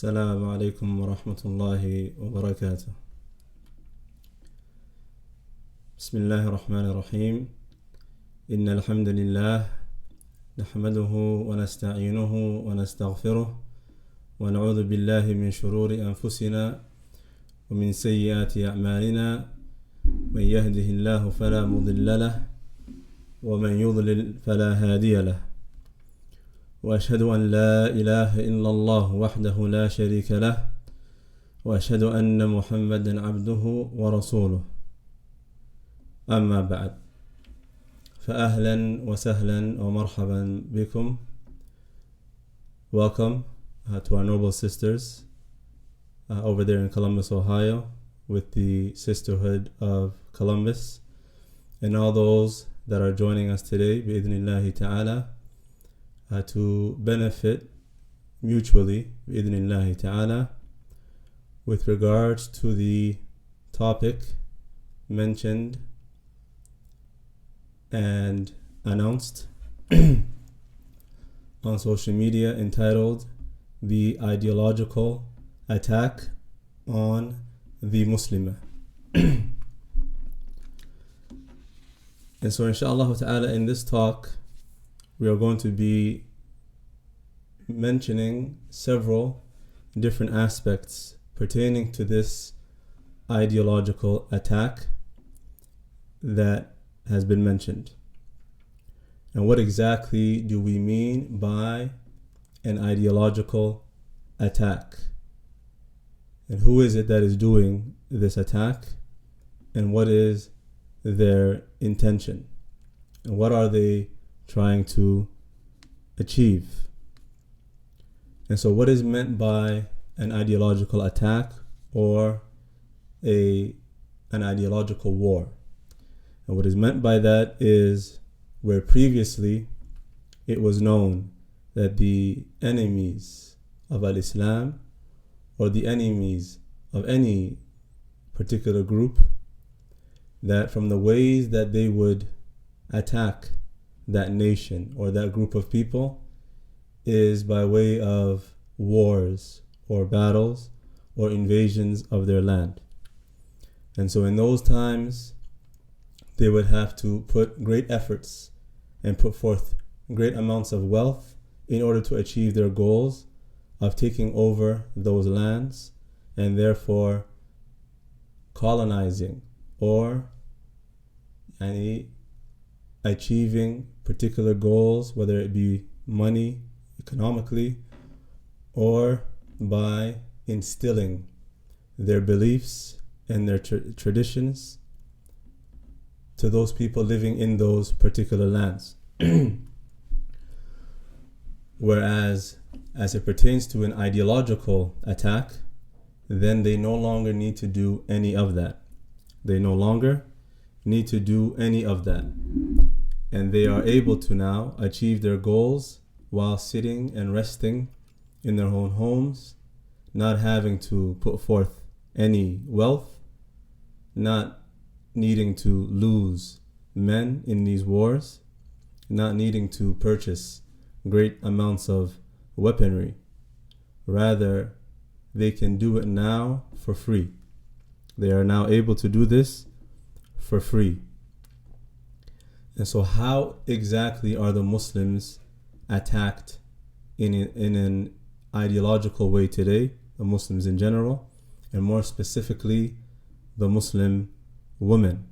السلام عليكم ورحمة الله وبركاته. بسم الله الرحمن الرحيم. إن الحمد لله نحمده ونستعينه ونستغفره ونعوذ بالله من شرور أنفسنا ومن سيئات أعمالنا. من يهده الله فلا مضل له ومن يضلل فلا هادي له. وأشهد أن لا إله إلا الله وحده لا شريك له وأشهد أن محمدا عبده ورسوله. أما بعد، فأهلا وسهلا ومرحبا بكم. Welcome to our noble sisters over there in Columbus, Ohio, with the Sisterhood of Columbus, and all those that are joining us today, bi'idhnillahi ta'ala, to benefit mutually, bi'idhnillahi ta'ala, with regards to the topic mentioned and announced on social media, entitled The Ideological Attack on the Muslimah. And so inshallah ta'ala, in this talk we are going to be mentioning several different aspects pertaining to this ideological attack that has been mentioned. And what exactly do we mean by an ideological attack? And who is it that is doing this attack? And what is their intention? And what are they trying to achieve? And so what is meant by an ideological attack or an ideological war? And what is meant by that is where previously it was known that the enemies of al-Islam or the enemies of any particular group, that from the ways that they would attack that nation or that group of people is by way of wars or battles or invasions of their land. And so in those times they would have to put great efforts and put forth great amounts of wealth in order to achieve their goals of taking over those lands and therefore colonizing or achieving particular goals, whether it be money, economically, or by instilling their beliefs and their traditions to those people living in those particular lands. Whereas, as it pertains to an ideological attack, then they no longer need to do any of that. They no longer need to do any of that. And they are able to now achieve their goals while sitting and resting in their own homes, not having to put forth any wealth, not needing to lose men in these wars, not needing to purchase great amounts of weaponry. Rather, they can do it now for free. They are now able to do this for free. And so how exactly are the Muslims attacked in an ideological way today, the Muslims in general, and more specifically the Muslim woman?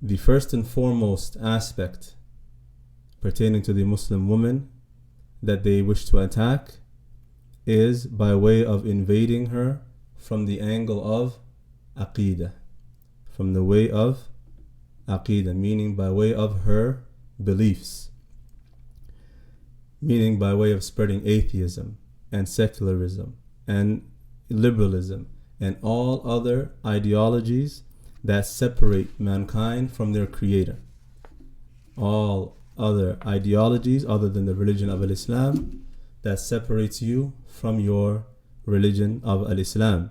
The first and foremost aspect pertaining to the Muslim woman that they wish to attack is by way of invading her from the angle of aqidah, from the way of aqidah, meaning by way of her beliefs, meaning by way of spreading atheism and secularism and liberalism and all other ideologies that separate mankind from their creator. All other ideologies other than the religion of al-Islam that separates you from your religion of al-Islam,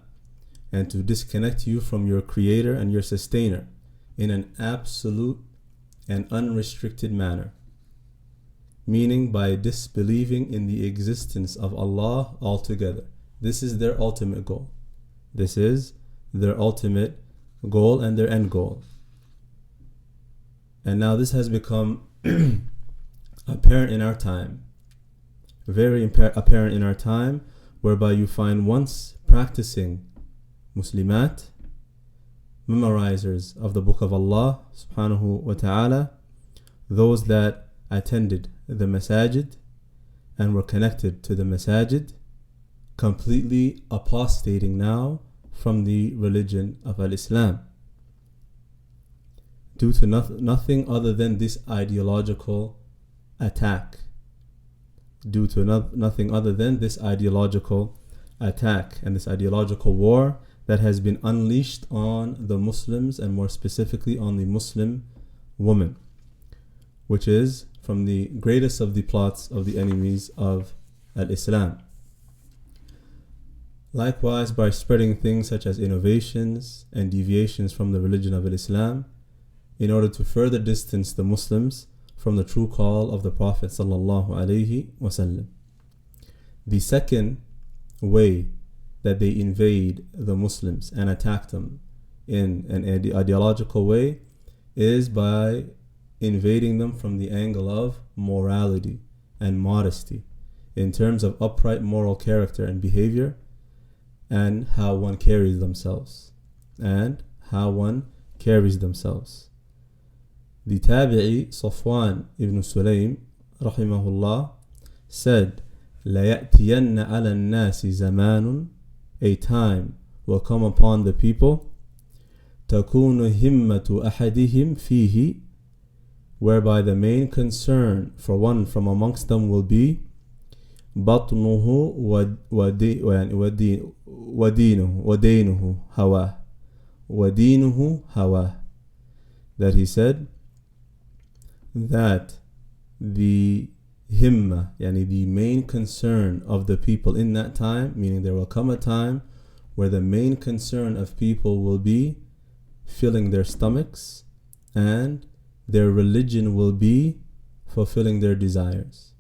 and to disconnect you from your creator and your sustainer in an absolute and unrestricted manner. meaning by disbelieving in the existence of Allah altogether. This is their ultimate goal. This is their ultimate goal and their end goal. And now this has become apparent in our time, very apparent in our time, whereby you find once practicing Muslimat, memorizers of the Book of Allah subhanahu wa ta'ala, those that attended the masajid and were connected to the masajid, completely apostating now from the religion of Al-Islam, due to nothing other than this ideological attack. Due to nothing other than this ideological attack and this ideological war that has been unleashed on the Muslims, and more specifically on the Muslim woman, which is from the greatest of the plots of the enemies of Al-Islam. Likewise, by spreading things such as innovations and deviations from the religion of Al-Islam, in order to further distance the Muslims from the true call of the Prophet sallallahu alaihi wasallam. The second way that they invade the Muslims and attack them in an ideological way is by invading them from the angle of morality and modesty, in terms of upright moral character and behavior, and how one carries themselves. The Tabi'i Safwan ibn Sulaym rahimahullah said, لَيَأْتِيَنَّ عَلَى النَّاسِ زَمَانٌ, a time will come upon the people, تَكُونُ هِمَّةُ أَحَدِهِمْ فِيهِ, whereby the main concern for one from amongst them will be بَطْنُهُ وَدِينُهُ هَوَاهُ. That he said that the himma, the main concern of the people in that time, meaning there will come a time where the main concern of people will be filling their stomachs, and their religion will be fulfilling their desires.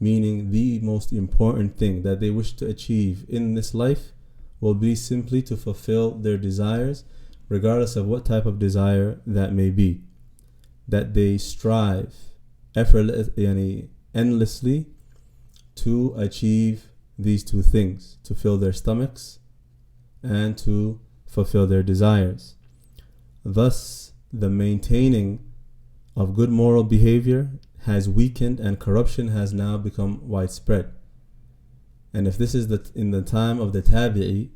Meaning the most important thing that they wish to achieve in this life will be simply to fulfill their desires, regardless of what type of desire that may be. That they strive endlessly to achieve these two things, to fill their stomachs and to fulfill their desires. Thus, the maintaining of good moral behavior has weakened, and corruption has now become widespread. And if this is in the time of the Tabi'i,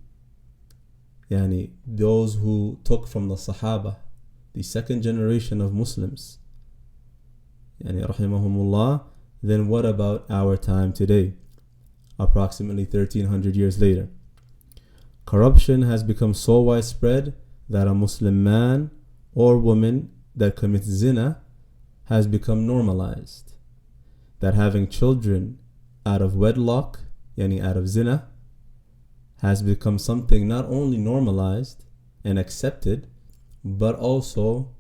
those who took from the Sahaba, the second generation of Muslims, rahimahumullah, then what about our time today, approximately 1300 years later? Corruption has become so widespread that a Muslim man or woman that commits zina has become normalized. That having children out of wedlock, out of zina, has become something not only normalized and accepted, but also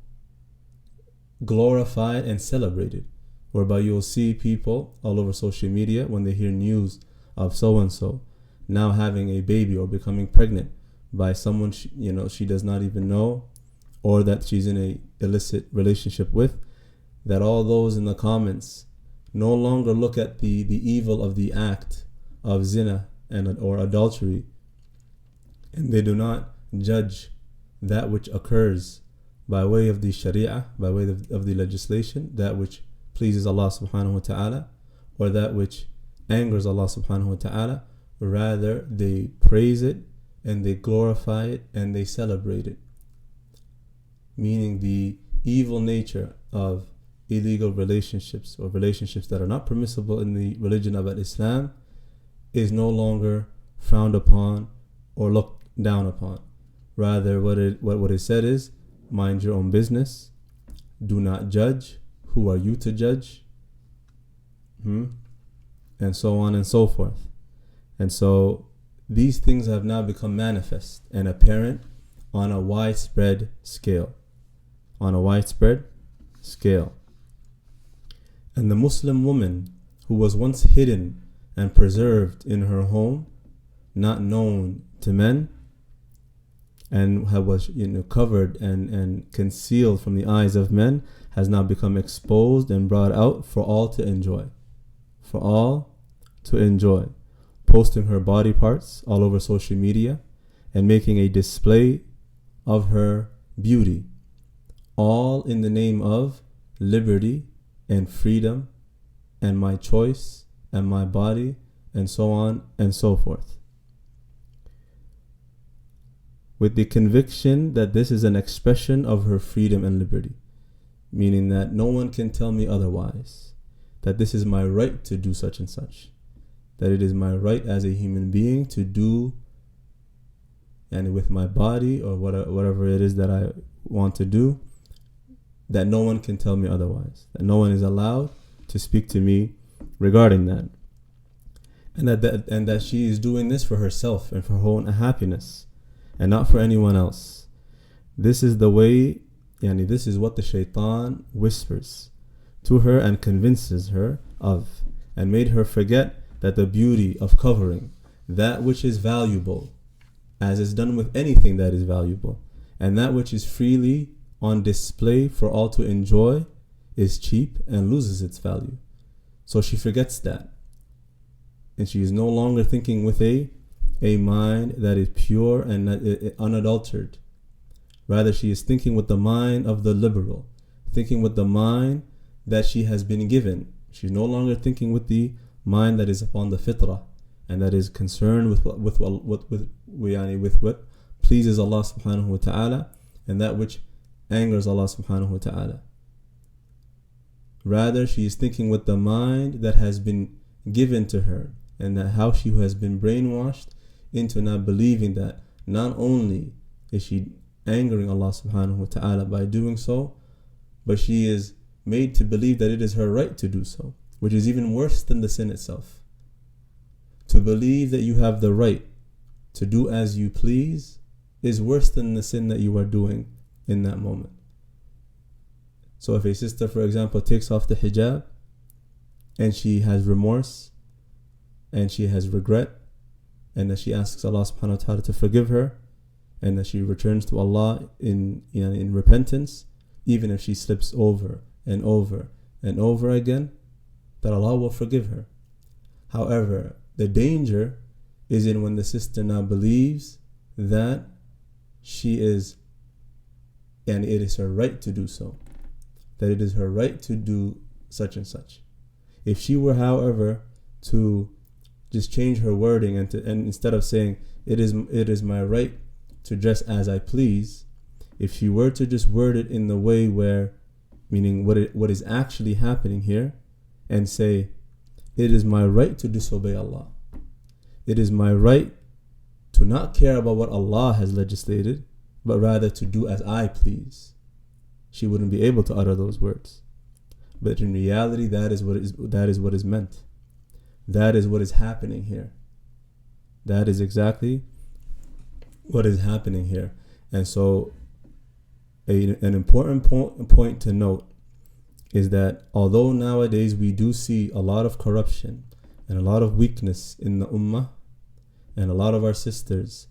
glorified and celebrated, whereby you'll see people all over social media, when they hear news of so-and-so now having a baby or becoming pregnant by someone she does not even know, or that she's in a illicit relationship with, that all those in the comments no longer look at the evil of the act of zina or adultery, and they do not judge that which occurs by way of the sharia, by way of the legislation, that which pleases Allah subhanahu wa ta'ala, or that which angers Allah subhanahu wa ta'ala. Rather, they praise it and they glorify it and they celebrate it. Meaning the evil nature of illegal relationships, or relationships that are not permissible in the religion of Islam, is no longer frowned upon or looked down upon. Rather, what is said is, mind your own business, do not judge, who are you to judge, and so on and so forth. And so these things have now become manifest and apparent on a widespread scale. And the Muslim woman who was once hidden and preserved in her home, not known to men, and was covered and concealed from the eyes of men, has now become exposed and brought out for all to enjoy. For all to enjoy. Posting her body parts all over social media and making a display of her beauty, all in the name of liberty and freedom and my choice and my body and so on and so forth, with the conviction that this is an expression of her freedom and liberty, meaning that no one can tell me otherwise, that this is my right to do such and such, that it is my right as a human being to do and with my body or whatever it is that I want to do, that no one can tell me otherwise, that no one is allowed to speak to me regarding that, and that she is doing this for herself and for her own happiness and not for anyone else. This is the way, this is what the shaytan whispers to her and convinces her of, and made her forget that the beauty of covering that which is valuable, as is done with anything that is valuable, and that which is freely on display for all to enjoy, is cheap and loses its value. So she forgets that, and she is no longer thinking with a mind that is pure and unadulterated. Rather, she is thinking with the mind of the liberal, thinking with the mind that she has been given. She's no longer thinking with the mind that is upon the fitrah and that is concerned with what pleases Allah subhanahu wa ta'ala and that which angers Allah subhanahu wa ta'ala. Rather, she is thinking with the mind that has been given to her, and that how she has been brainwashed into not believing that not only is she angering Allah subhanahu wa ta'ala by doing so, but she is made to believe that it is her right to do so, which is even worse than the sin itself. To believe that you have the right to do as you please is worse than the sin that you are doing in that moment. So if a sister, for example, takes off the hijab and she has remorse and she has regret, and that she asks Allah subhanahu wa ta'ala to forgive her, and that she returns to Allah in repentance, even if she slips over and over and over again, that Allah will forgive her. However, the danger is in when the sister now believes that she is, and it is her right to do so, that it is her right to do such and such. If she were, however, to just change her wording and instead of saying it is my right to dress as I please, if she were to just word it in the way where, meaning what is actually happening here, and say it is my right to disobey Allah, it is my right to not care about what Allah has legislated, but rather to do as I please, she wouldn't be able to utter those words. But in reality, that is what is meant. That is what is happening here. That is exactly what is happening here. And so an important point to note is that although nowadays we do see a lot of corruption and a lot of weakness in the ummah, and a lot of our sisters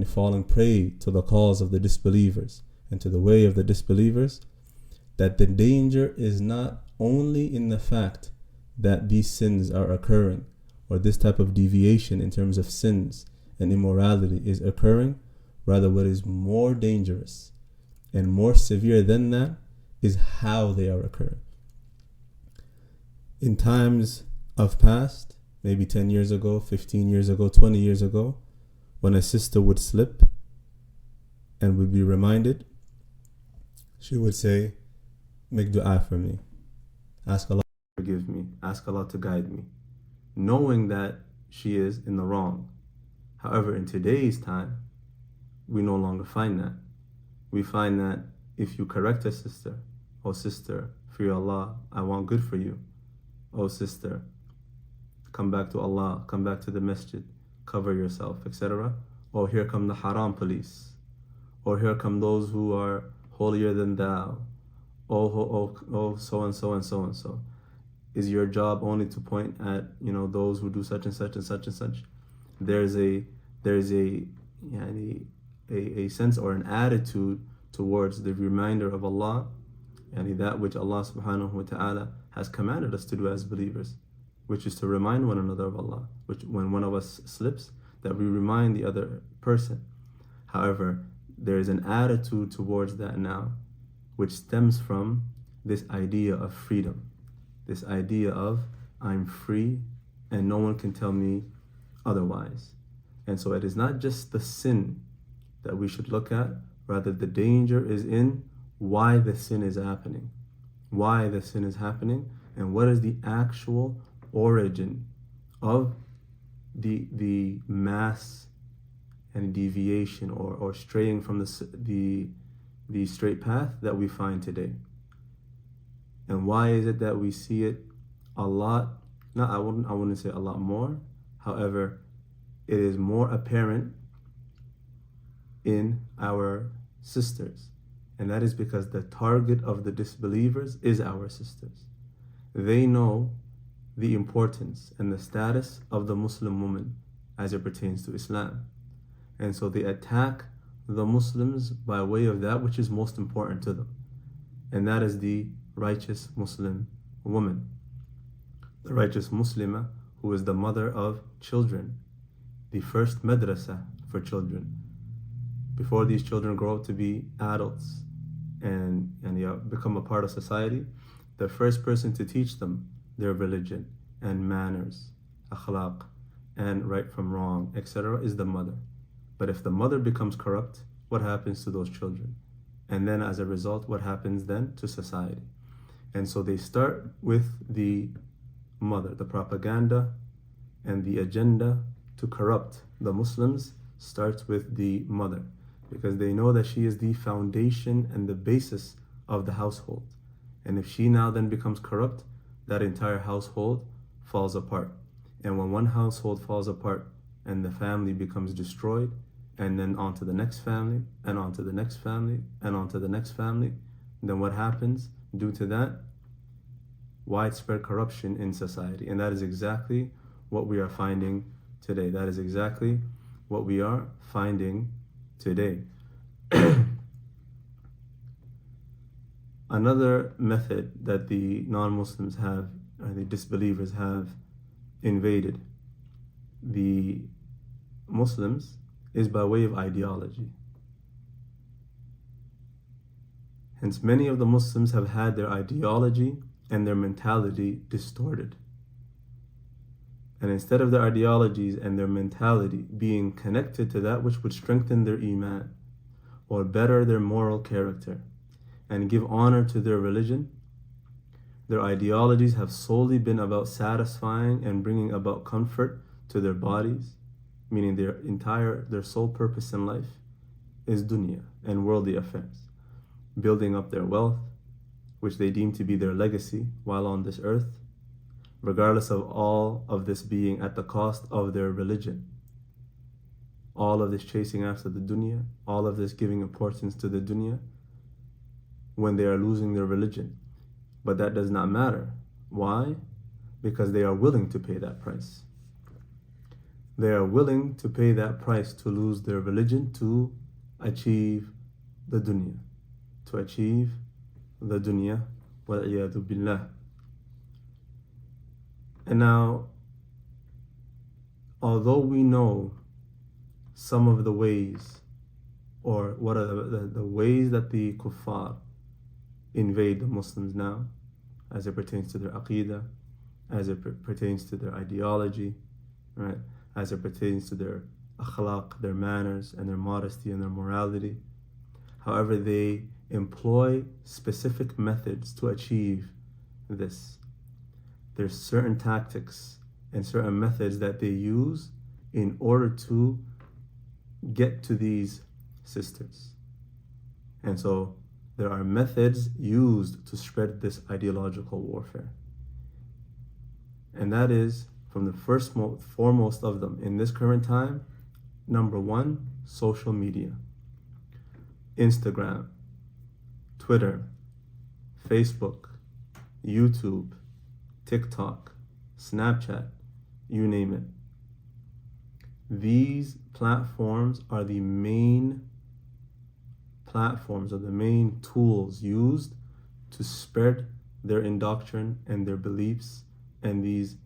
falling prey to the cause of the disbelievers and to the way of the disbelievers, that the danger is not only in the fact that these sins are occurring, or this type of deviation in terms of sins and immorality is occurring. Rather, what is more dangerous and more severe than that is how they are occurring. In times of past, maybe 10 years ago, 15 years ago, 20 years ago, when a sister would slip and would be reminded, she would say, make dua for me, ask Allah to forgive me, ask Allah to guide me, knowing that she is in the wrong. However, in today's time, we no longer find that. We find that if you correct a sister, oh sister, fear Allah, I want good for you. Oh sister, come back to Allah, come back to the masjid, cover yourself, etc. Oh, here come the haram police. Or here come those who are holier than thou. so and so and so and so. Is your job only to point at, those who do such and such and such and such? There's a sense or an attitude towards the reminder of Allah, that which Allah subhanahu wa ta'ala has commanded us to do as believers, which is to remind one another of Allah, which when one of us slips, that we remind the other person. However, there is an attitude towards that now, which stems from this idea of freedom, this idea of I'm free and no one can tell me otherwise. And so it is not just the sin that we should look at, rather the danger is in why the sin is happening, and what is the actual origin of the mass and deviation or straying from the straight path that we find today. And why is it that we see it a lot? I wouldn't say a lot more. However, it is more apparent in our sisters. And that is because the target of the disbelievers is our sisters. They know the importance and the status of the Muslim woman as it pertains to Islam. And so they attack the Muslims by way of that which is most important to them. And that is the righteous Muslim woman. The righteous Muslimah, who is the mother of children, the first madrasa for children. Before these children grow up to be adults and become a part of society, the first person to teach them their religion and manners, akhlaq, and right from wrong, etc., is the mother. But if the mother becomes corrupt, what happens to those children? And then as a result, what happens then to society? And so they start with the mother. The propaganda and the agenda to corrupt the Muslims starts with the mother, because they know that she is the foundation and the basis of the household. And if she now then becomes corrupt, that entire household falls apart. And when one household falls apart and the family becomes destroyed, and then on to the next family, and on to the next family, and on to the next family, then what happens due to that? Widespread corruption in society. And that is exactly what we are finding today. That is exactly what we are finding today. Another method that the non-Muslims have, or the disbelievers have invaded the Muslims, is by way of ideology. Hence, many of the Muslims have had their ideology and their mentality distorted. And instead of their ideologies and their mentality being connected to that which would strengthen their iman or better their moral character and give honor to their religion, their ideologies have solely been about satisfying and bringing about comfort to their bodies, meaning their sole purpose in life is dunya and worldly affairs, building up their wealth, which they deem to be their legacy while on this earth, regardless of all of this being at the cost of their religion. All of this chasing after the dunya, all of this giving importance to the dunya when they are losing their religion. But that does not matter. Why? Because they are willing to pay that price. They are willing to pay that price to lose their religion to achieve the dunya. To achieve the dunya. Wal-iyadu billah. And now, although we know some of the ways, or what are the ways that the kuffar invade the Muslims now, as it pertains to their aqeedah, as it pertains to their ideology, right? As it pertains to their akhlaq, their manners, and their modesty and their morality. However, they employ specific methods to achieve this. There's certain tactics and certain methods that they use in order to get to these sisters. And so there are methods used to spread this ideological warfare. And that is, from the foremost of them in this current time, number one, social media. Instagram, Twitter, Facebook, YouTube, TikTok, Snapchat, you name it. These platforms are the main platforms or the main tools used to spread their indoctrination and their beliefs and these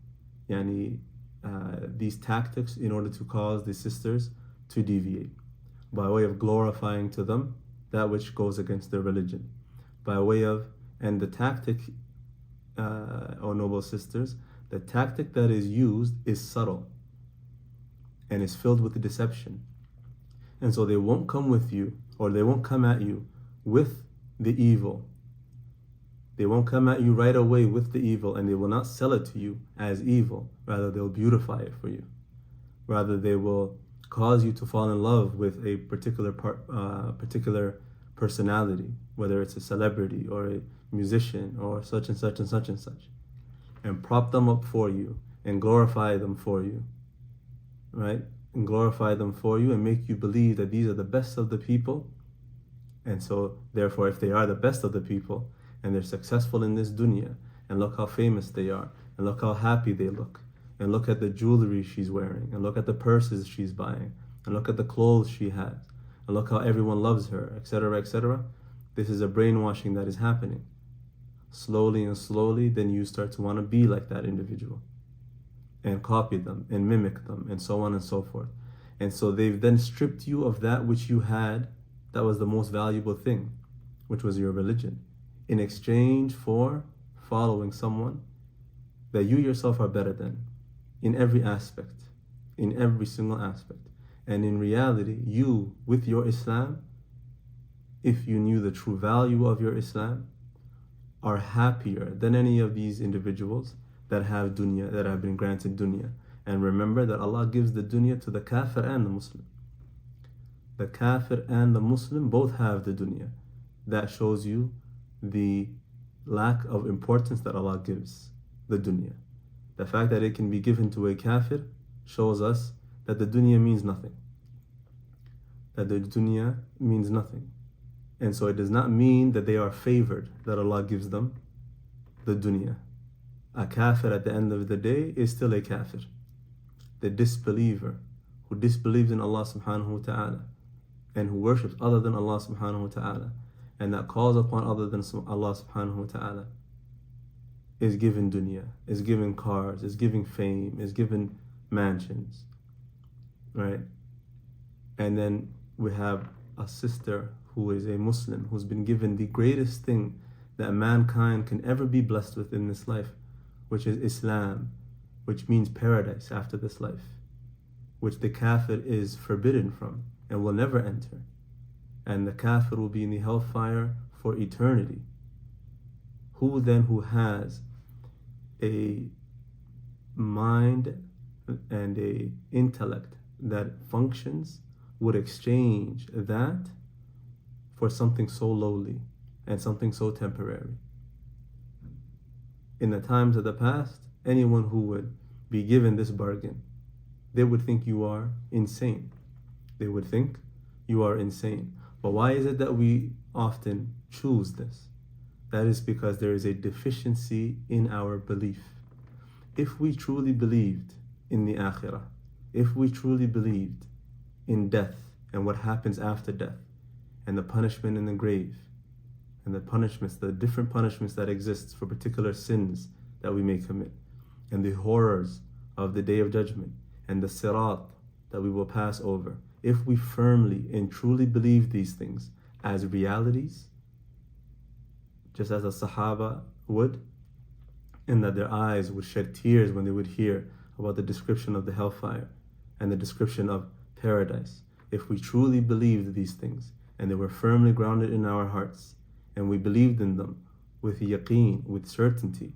tactics in order to cause the sisters to deviate by way of glorifying to them that which goes against their religion, by way of, and the tactic, O noble sisters, the tactic that is used is subtle and is filled with deception. And so they won't come with you, or they won't come at you with the evil. They won't come at you right away with the evil, and they will not sell it to you as evil. Rather, they'll beautify it for you. Rather, they will cause you to fall in love with a particular personality, whether it's a celebrity or a musician or such and such and such and such, and prop them up for you and glorify them for you, right? And glorify them for you and make you believe that these are the best of the people. And so, therefore, if they are the best of the people and they're successful in this dunya, and look how famous they are, and look how happy they look, and look at the jewelry she's wearing, and look at the purses she's buying, and look at the clothes she has, and look how everyone loves her, etc., etc. This is a brainwashing that is happening. Slowly and slowly, then you start to want to be like that individual and copy them and mimic them and so on and so forth. And so they've then stripped you of that which you had, that was the most valuable thing, which was your religion, in exchange for following someone that you yourself are better than in every aspect, in every single aspect. And in reality, you, with your Islam, if you knew the true value of your Islam, are happier than any of these individuals that have dunya, that have been granted dunya. And remember that Allah gives the dunya to the kafir and the Muslim. The kafir and the Muslim both have the dunya. That shows you the lack of importance that Allah gives the dunya. The fact that it can be given to a kafir shows us that the dunya means nothing. That the dunya means nothing. And so it does not mean that they are favored, that Allah gives them the dunya. A kafir at the end of the day is still a kafir. The disbeliever who disbelieves in Allah subhanahu wa ta'ala and who worships other than Allah subhanahu wa ta'ala and that calls upon other than Allah subhanahu wa ta'ala is given dunya, is given cars, is given fame, is given mansions, right? And then we have a sister who is a Muslim, who's been given the greatest thing that mankind can ever be blessed with in this life, which is Islam, which means paradise after this life, which the kafir is forbidden from and will never enter. And the kafir will be in the hellfire for eternity. Who then who has a mind and a intellect that functions would exchange that for something so lowly and something so temporary? In the times of the past, anyone who would be given this bargain, they would think you are insane. They would think you are insane. But why is it that we often choose this? That is because there is a deficiency in our belief. If we truly believed in the akhirah, if we truly believed in death and what happens after death, and the punishment in the grave, and the punishments, the different punishments that exist for particular sins that we may commit, and the horrors of the Day of Judgment, and the sirat that we will pass over, if we firmly and truly believe these things as realities, just as the Sahaba would, and that their eyes would shed tears when they would hear about the description of the hellfire and the description of paradise, if we truly believed these things and they were firmly grounded in our hearts, and we believed in them with yaqeen, with certainty,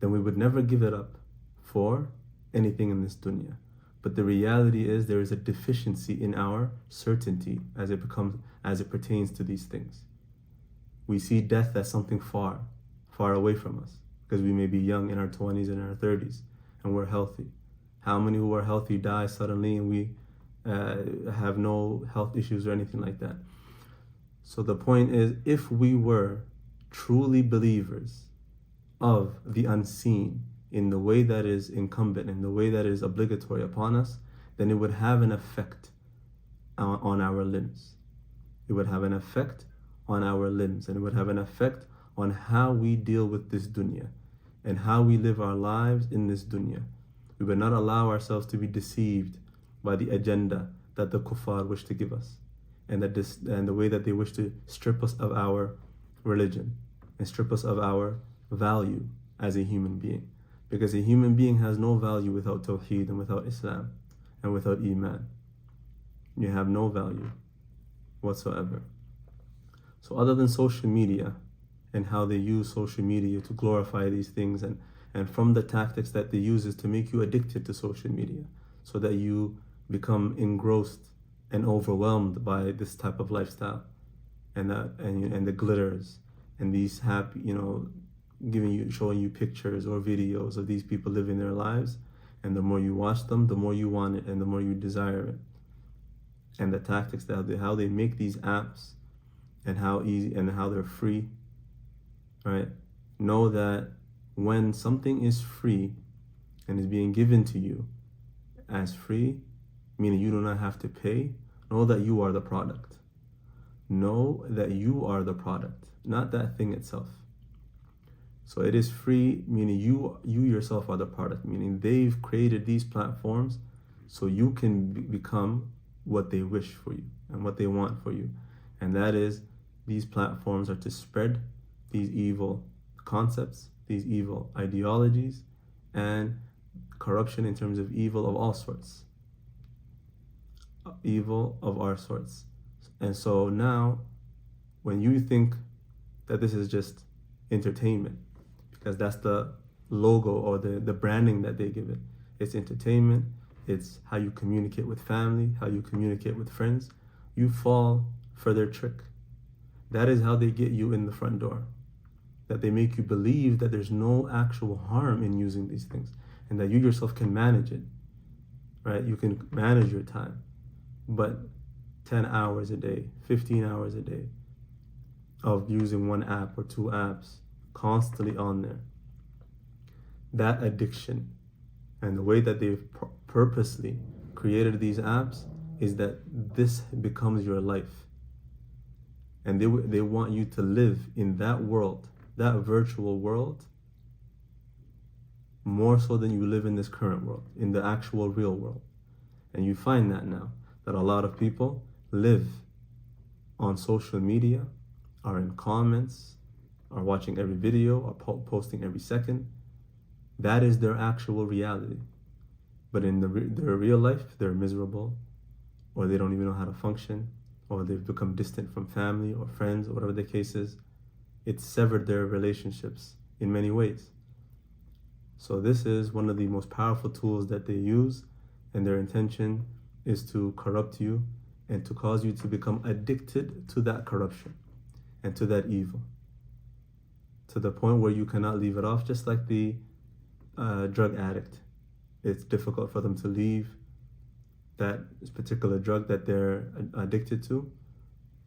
then we would never give it up for anything in this dunya. But the reality is there is a deficiency in our certainty as it pertains to these things. We see death as something far, far away from us, because we may be young in our 20s and our 30s, and we're healthy. How many who are healthy die suddenly and we have no health issues or anything like that? So the point is, if we were truly believers of the unseen in the way that is incumbent, in the way that is obligatory upon us, then it would have an effect on our limbs. It would have an effect on our limbs, and it would have an effect on how we deal with this dunya and how we live our lives in this dunya. We would not allow ourselves to be deceived by the agenda that the kuffar wish to give us, and the way that they wish to strip us of our religion and strip us of our value as a human being. Because a human being has no value without Tawheed and without Islam and without Iman. You have no value whatsoever. So other than social media and how they use social media to glorify these things, and from the tactics that they use is to make you addicted to social media so that you become engrossed and overwhelmed by this type of lifestyle and the glitters and these happy, showing you pictures or videos of these people living their lives, and the more you watch them, the more you want it and the more you desire it. And the tactics how they make these apps and how easy and how they're free, right? Know that when something is free and is being given to you as free, meaning you do not have to pay, know that you are the product. Know that you are the product, not that thing itself. So it is free, meaning you yourself are the product, meaning they've created these platforms so you can become what they wish for you and what they want for you. And that is, these platforms are to spread these evil concepts, these evil ideologies, and corruption in terms of evil of all sorts. Evil of all sorts. And so now, when you think that this is just entertainment, because that's the logo or the branding that they give it, it's entertainment, it's how you communicate with family, how you communicate with friends, you fall for their trick. That is how they get you in the front door. That they make you believe that there's no actual harm in using these things and that you yourself can manage it, right? You can manage your time. But 10 hours a day, 15 hours a day of using one app or two apps constantly on there, that addiction and the way that they've purposely created these apps is that this becomes your life. And they want you to live in that world, that virtual world, more so than you live in this current world, in the actual real world. And you find that now, that a lot of people live on social media, are in comments, are watching every video, are posting every second. That is their actual reality. But in their real life, they're miserable, or they don't even know how to function, or they've become distant from family or friends, or whatever the case is. It's severed their relationships in many ways. So this is one of the most powerful tools that they use, and their intention is to corrupt you and to cause you to become addicted to that corruption and to that evil, to the point where you cannot leave it off, just like the drug addict. It's difficult for them to leave that particular drug that they're addicted to.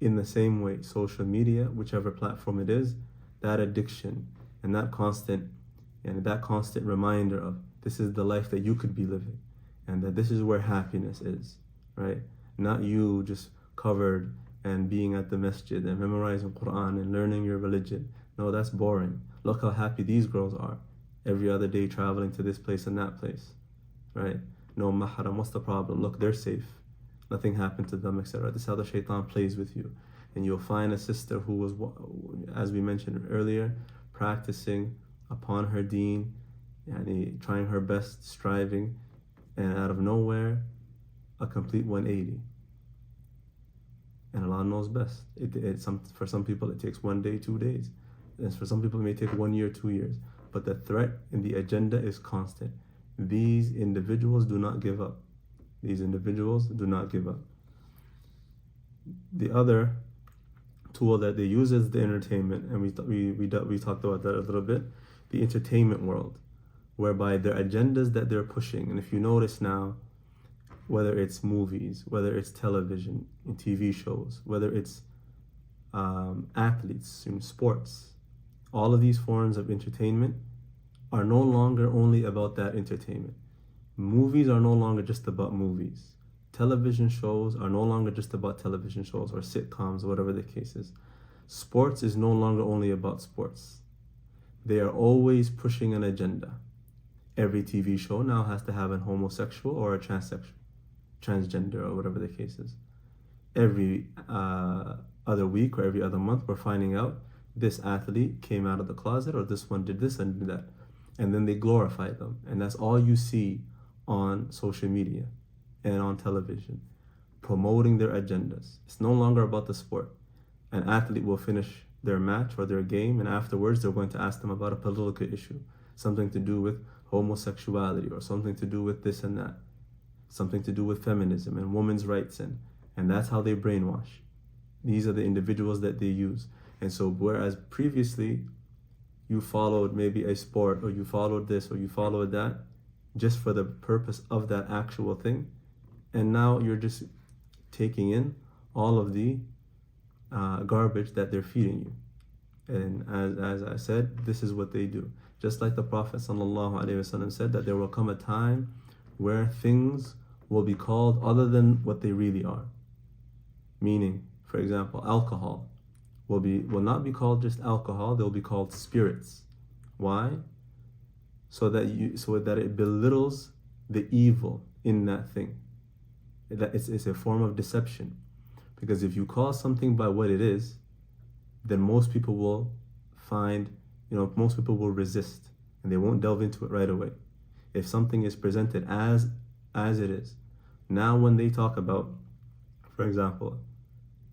In the same way, social media, whichever platform it is, that addiction and that constant reminder of this is the life that you could be living, and that this is where happiness is, right? Not you just covered and being at the masjid and memorizing Quran and learning your religion. No, that's boring. Look how happy these girls are every other day traveling to this place and that place, right? No mahram, what's the problem? Look, they're safe. Nothing happened to them, etc. This is how the shaytan plays with you. And you'll find a sister who was, as we mentioned earlier, practicing upon her deen, trying her best, striving, and out of nowhere, a complete 180. And Allah knows best. For some people, it takes 1 day, 2 days. And for some people, it may take 1 year, 2 years. But the threat and the agenda is constant. These individuals do not give up. These individuals do not give up. The other tool that they use is the entertainment, and we talked about that a little bit. The entertainment world, whereby their agendas that they're pushing, and if you notice now, whether it's movies, whether it's television and TV shows, whether it's athletes in sports, All of these forms of entertainment are no longer only about that entertainment. Movies are no longer just about movies. Television shows are no longer just about television shows or sitcoms, whatever the case is. Sports is no longer only about sports. They are always pushing an agenda. Every TV show now has to have an homosexual or a transsexual, transgender, or whatever the case is. Every other week or every other month, we're finding out this athlete came out of the closet, or this one did this and did that. And then they glorify them. And that's all you see on social media and on television, promoting their agendas. It's no longer about the sport. An athlete will finish their match or their game, and afterwards they're going to ask them about a political issue, something to do with homosexuality, or something to do with this and that, something to do with feminism and women's rights, and that's how they brainwash. These are the individuals that they use. And so whereas previously you followed maybe a sport, or you followed this, or you followed that, just for the purpose of that actual thing, and now you're just taking in all of the garbage that they're feeding you. And as I said, this is what they do. Just like the Prophet ﷺ said, that there will come a time where things will be called other than what they really are. Meaning, for example, alcohol will not be called just alcohol, they'll be called spirits. Why? So that it belittles the evil in that thing. That it's a form of deception. Because if you call something by what it is, then most people will most people will resist, and they won't delve into it right away. If something is presented as it is, now when they talk about, for example,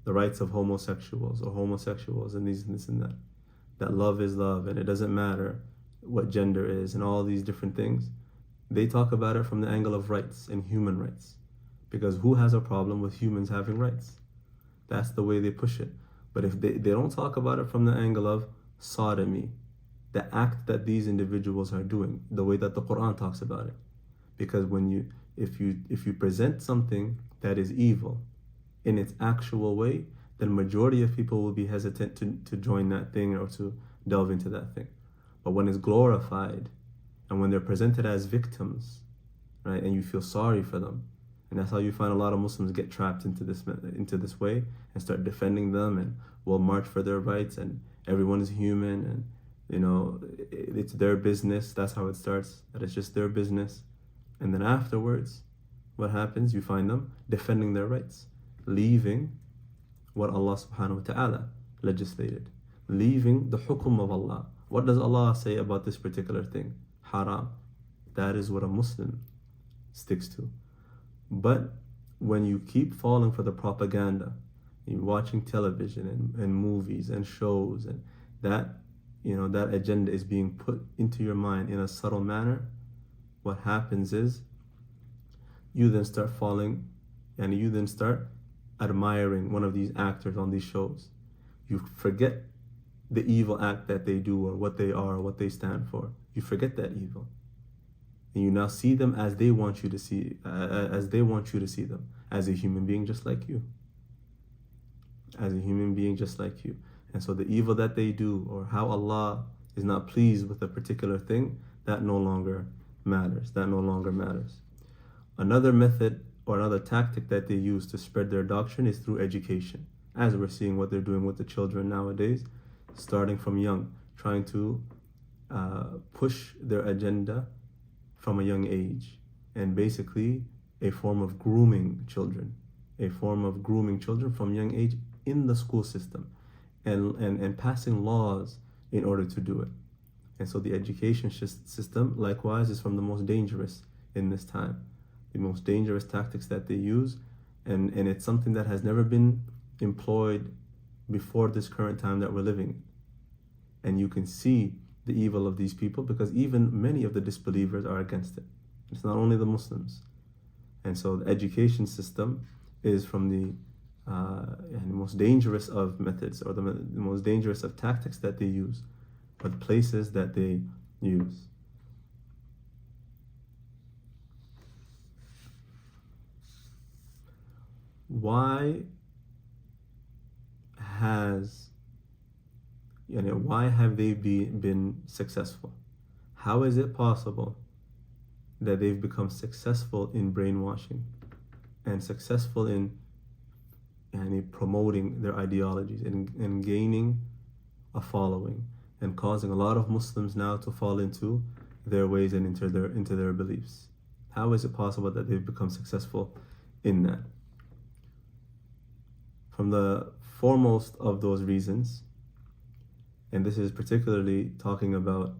the rights of homosexuals and this and that love is love and it doesn't matter what gender is and all these different things, they talk about it from the angle of rights and human rights. Because who has a problem with humans having rights? That's the way they push it. But if they don't talk about it from the angle of sodomy, the act that these individuals are doing, the way that the Quran talks about it. Because if you present something that is evil in its actual way, then majority of people will be hesitant to join that thing or to delve into that thing. But when it's glorified and when they're presented as victims, right, and you feel sorry for them, and that's how you find a lot of Muslims get trapped into this way and start defending them and will march for their rights, and everyone is human, and it's their business. That's how it starts, that it's just their business. And then afterwards, what happens? You find them defending their rights, leaving what Allah subhanahu wa ta'ala legislated, leaving the hukum of Allah. What does Allah say about this particular thing? Haram. That is what a Muslim sticks to. But when you keep falling for the propaganda, you're watching television and movies and shows, and that agenda is being put into your mind in a subtle manner, what happens is you then start falling, and you then start admiring one of these actors on these shows. You forget the evil act that they do, or what they are, or what they stand for. You forget that evil. And you now see them as they want you to see, them, as a human being just like you. And so the evil that they do, or how Allah is not pleased with a particular thing, that no longer matters. Another method or another tactic that they use to spread their doctrine is through education. As we're seeing what they're doing with the children nowadays, starting from young, trying to push their agenda from a young age, and basically a form of grooming children from young age in the school system, and passing laws in order to do it. And so the education system, likewise, is from the most dangerous in this time, the most dangerous tactics that they use, and it's something that has never been employed before this current time that we're living in. And you can see the evil of these people, because even many of the disbelievers are against it. It's not only the Muslims. And so the education system is from the most dangerous of methods, or the most dangerous of tactics that they use, or the places that they use. Why has why have they been successful? How is it possible that they've become successful in brainwashing and successful in promoting their ideologies and gaining a following and causing a lot of Muslims now to fall into their ways and into their beliefs? How is it possible that they've become successful in that? From the foremost of those reasons, and this is particularly talking about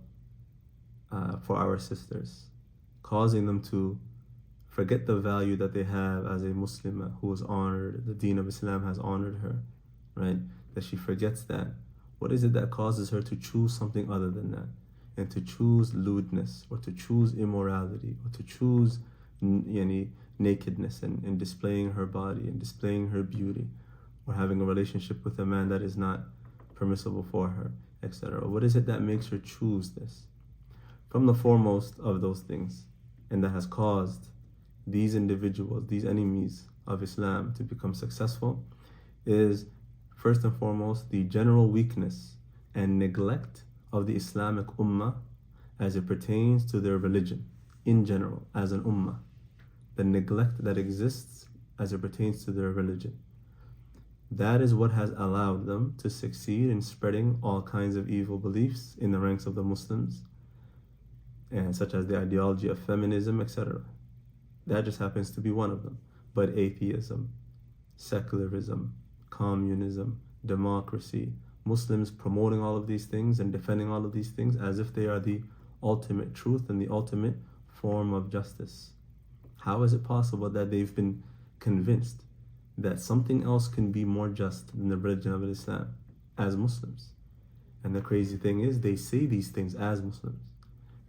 for our sisters, causing them to forget the value that they have as a Muslimah who is honored, the deen of Islam has honored her, right? That she forgets that. What is it that causes her to choose something other than that? And to choose lewdness, or to choose immorality, or to choose nakedness and displaying her body and displaying her beauty, or having a relationship with a man that is not permissible for her, etc. What is it that makes her choose this? From the foremost of those things, and that has caused these individuals, these enemies of Islam, to become successful, is first and foremost the general weakness and neglect of the Islamic Ummah as it pertains to their religion in general, as an Ummah. The neglect that exists as it pertains to their religion. That is what has allowed them to succeed in spreading all kinds of evil beliefs in the ranks of the Muslims, and such as the ideology of feminism, etc. That just happens to be one of them. But atheism, secularism, communism, democracy, Muslims promoting all of these things and defending all of these things as if they are the ultimate truth and the ultimate form of justice. How is it possible that they've been convinced that something else can be more just than the religion of Islam as Muslims? And the crazy thing is, they say these things as Muslims.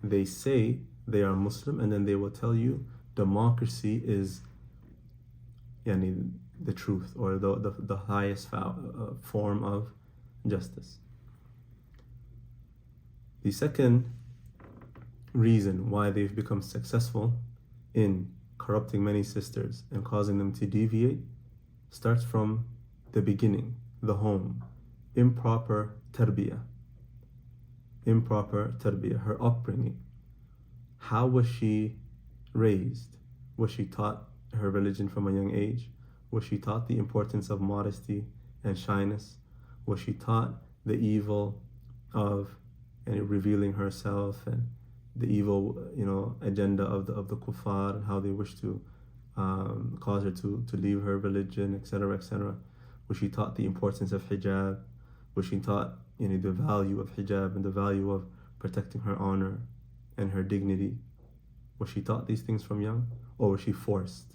They say they are Muslim, and then they will tell you democracy is the truth, or the highest form of justice. The second reason why they've become successful in corrupting many sisters and causing them to deviate starts from the beginning, the home. Improper tarbiyah, her upbringing. How was she raised? Was she taught her religion from a young age? Was she taught the importance of modesty and shyness? Was she taught the evil of revealing herself and the evil agenda of the kuffar, and how they wish to cause her to leave her religion, etc., etc.? Was she taught the importance of hijab? Was she taught the value of hijab and the value of protecting her honor and her dignity? Was she taught these things from young? Or was she forced?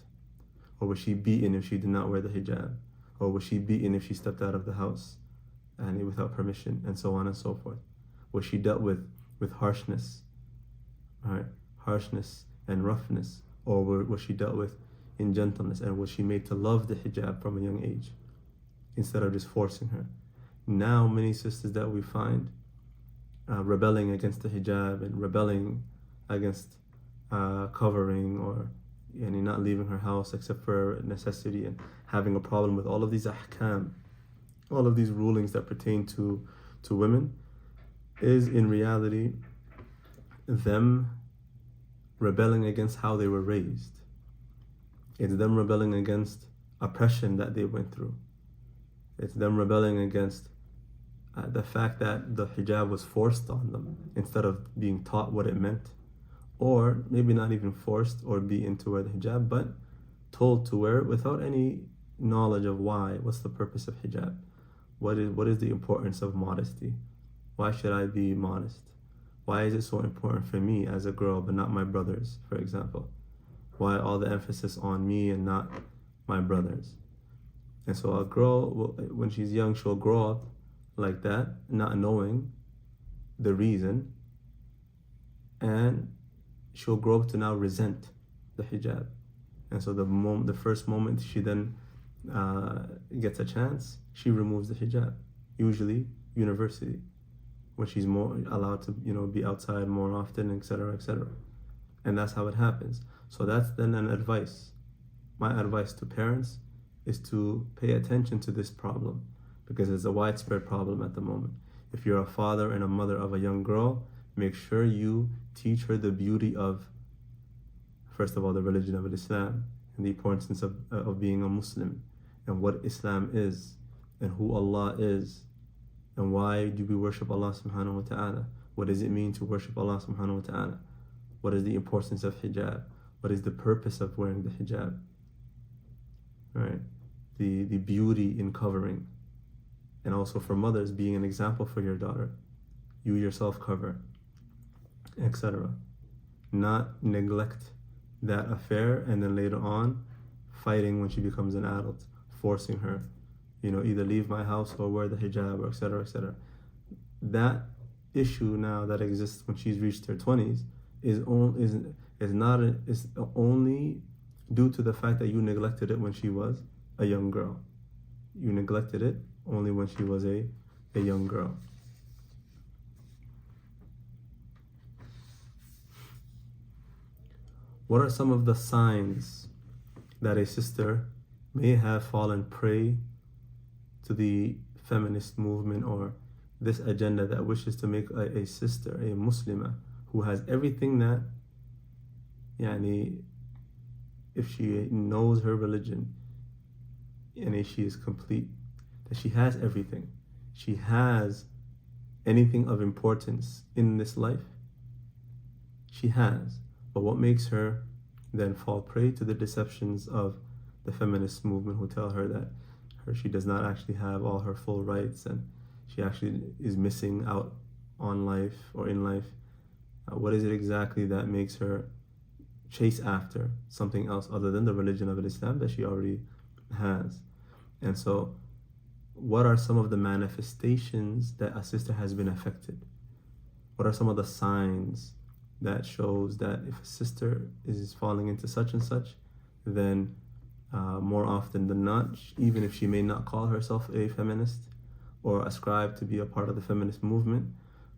Or was she beaten if she did not wear the hijab? Or was she beaten if she stepped out of the house and without permission, and so on and so forth? Was she dealt with harshness, right? Harshness and roughness? Or was she dealt with in gentleness, and was she made to love the hijab from a young age instead of just forcing her? Now many sisters that we find rebelling against the hijab and rebelling against covering, or not leaving her house except for necessity, and having a problem with all of these ahkam, all of these rulings that pertain to women, is in reality them rebelling against how they were raised. It's them rebelling against oppression that they went through. It's them rebelling against the fact that the hijab was forced on them instead of being taught what it meant. Or maybe not even forced or beaten to wear the hijab, but told to wear it without any knowledge of why. What's the purpose of hijab? What is the importance of modesty? Why should I be modest? Why is it so important for me as a girl but not my brothers, for example? Why all the emphasis on me and not my brothers? And so a girl, when she's young, she'll grow up like that, not knowing the reason, and she'll grow up to now resent the hijab. And so the first moment she then gets a chance, she removes the hijab, usually university, when she's more allowed to be outside more often, etc., etc. And that's how it happens. So that's then an advice. My advice to parents is to pay attention to this problem, because it's a widespread problem at the moment. If you're a father and a mother of a young girl, make sure you teach her the beauty of, first of all, the religion of Islam and the importance of being a Muslim and what Islam is and who Allah is and why do we worship Allah subhanahu wa ta'ala. What does it mean to worship Allah subhanahu wa ta'ala? What is the importance of hijab? What is the purpose of wearing the hijab? Right? The beauty in covering. And also for mothers, being an example for your daughter. You yourself cover, etc. Not neglect that affair and then later on fighting when she becomes an adult, forcing her, either leave my house or wear the hijab, or etc., etc. That issue now that exists when she's reached her 20s is only due to the fact that you neglected it when she was a young girl. You neglected it only when she was a young girl. What are some of the signs that a sister may have fallen prey to the feminist movement or this agenda that wishes to make a sister, a Muslimah, who has everything that, if she knows her religion, and she is complete, that she has everything. She has anything of importance in this life. She has. But what makes her then fall prey to the deceptions of the feminist movement, who tell her that she does not actually have all her full rights and she actually is missing out on life or in life? What is it exactly that makes her chase after something else other than the religion of Islam that she already has? And so, what are some of the manifestations that a sister has been affected? What are some of the signs that shows that if a sister is falling into such and such, then more often than not, even if she may not call herself a feminist or ascribe to be a part of the feminist movement,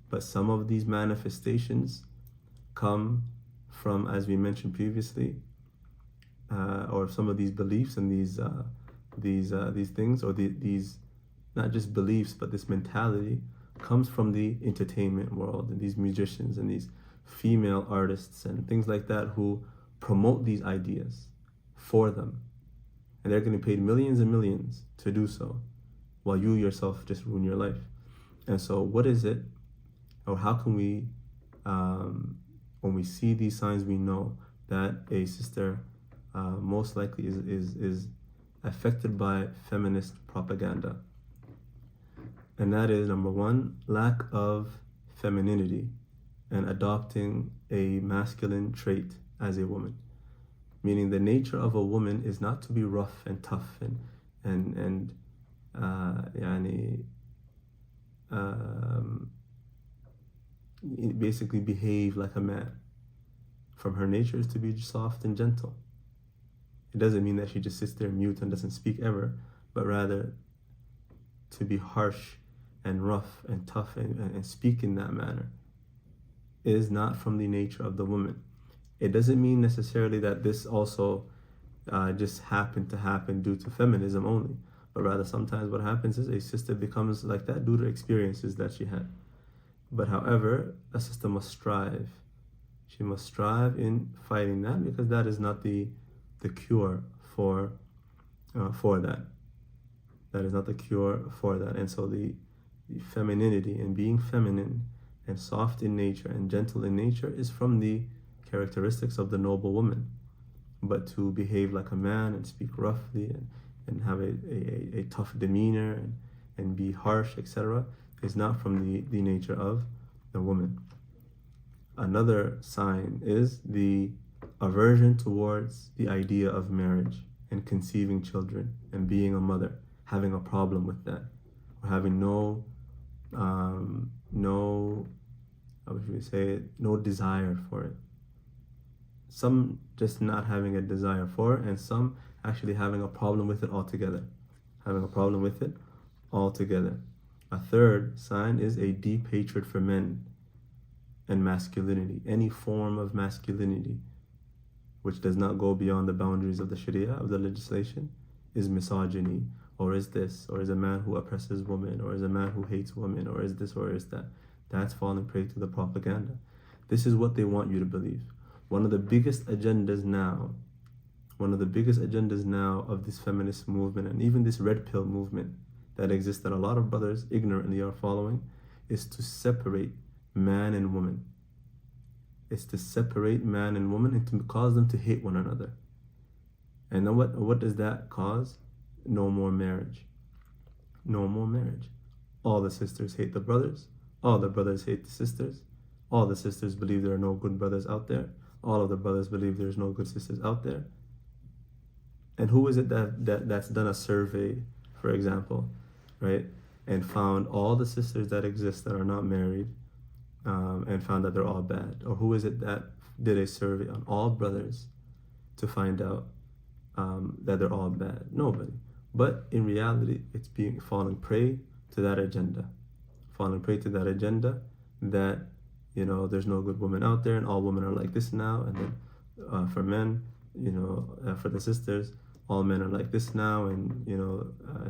but some of these manifestations come from, as we mentioned previously, or some of these beliefs and these things, or these not just beliefs, but this mentality comes from the entertainment world and these musicians and these female artists and things like that who promote these ideas for them, and they're getting paid millions and millions to do so, while you yourself just ruin your life. And so what is it, or how can we, when we see these signs, we know that a sister most likely is affected by feminist propaganda? And that is, number one, lack of femininity and adopting a masculine trait as a woman. Meaning the nature of a woman is not to be rough and tough and basically behave like a man. From her nature is to be soft and gentle. It doesn't mean that she just sits there mute and doesn't speak ever, but rather to be harsh and rough and tough and speak in that manner is not from the nature of the woman. It doesn't mean necessarily that this also just happened to happen due to feminism only, but rather sometimes what happens is a sister becomes like that due to experiences that she had. But however, a sister must strive. She must strive in fighting that, because that is not the cure for that. That is not the cure for that. And so the femininity and being feminine and soft in nature and gentle in nature is from the characteristics of the noble woman. But to behave like a man and speak roughly and have a tough demeanor and be harsh, etc., is not from the nature of the woman. Another sign is the aversion towards the idea of marriage and conceiving children and being a mother, having a problem with that, or having no desire for it. Some just not having a desire for it, and some actually having a problem with it altogether. A third sign is a deep hatred for men and masculinity. Any form of masculinity which does not go beyond the boundaries of the Sharia, of the legislation, is misogyny or is this, or is a man who oppresses women, or is a man who hates women, or is this, or is that. That's falling prey to the propaganda. This is what they want you to believe. One of the biggest agendas now of this feminist movement, and even this red pill movement that exists, that a lot of brothers ignorantly are following, is to separate man and woman. It's to separate man and woman and to cause them to hate one another. And then what does that cause? No more marriage. No more marriage. All the sisters hate the brothers. All the brothers hate the sisters. All the sisters believe there are no good brothers out there. All of the brothers believe there's no good sisters out there. And who is it that's done a survey, for example, right? And found all the sisters that exist that are not married, and found that they're all bad? Or who is it that did a survey on all brothers to find out that they're all bad? Nobody. But in reality, it's falling prey to that agenda. Falling prey to that agenda that, there's no good woman out there and all women are like this now. And then for men, for the sisters, all men are like this now, and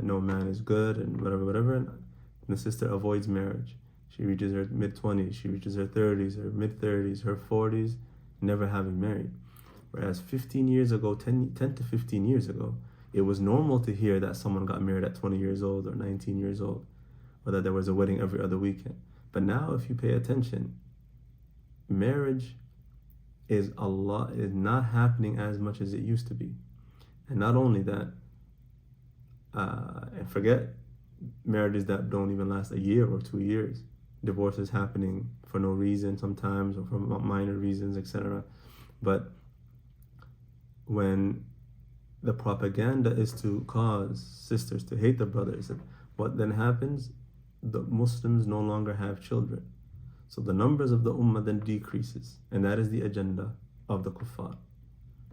no man is good, and whatever. And the sister avoids marriage. She reaches her mid-20s, she reaches her 30s, her mid-30s, her 40s, never having married. Whereas 15 years ago, 10 to 15 years ago, it was normal to hear that someone got married at 20 years old or 19 years old, or that there was a wedding every other weekend. But now, if you pay attention, marriage is not happening as much as it used to be. And not only that, and forget marriages that don't even last a year or 2 years. Divorce is happening for no reason sometimes, or for minor reasons, etc. But when the propaganda is to cause sisters to hate the brothers, and what then happens? The Muslims no longer have children. So the numbers of the ummah then decreases. And that is the agenda of the kuffar.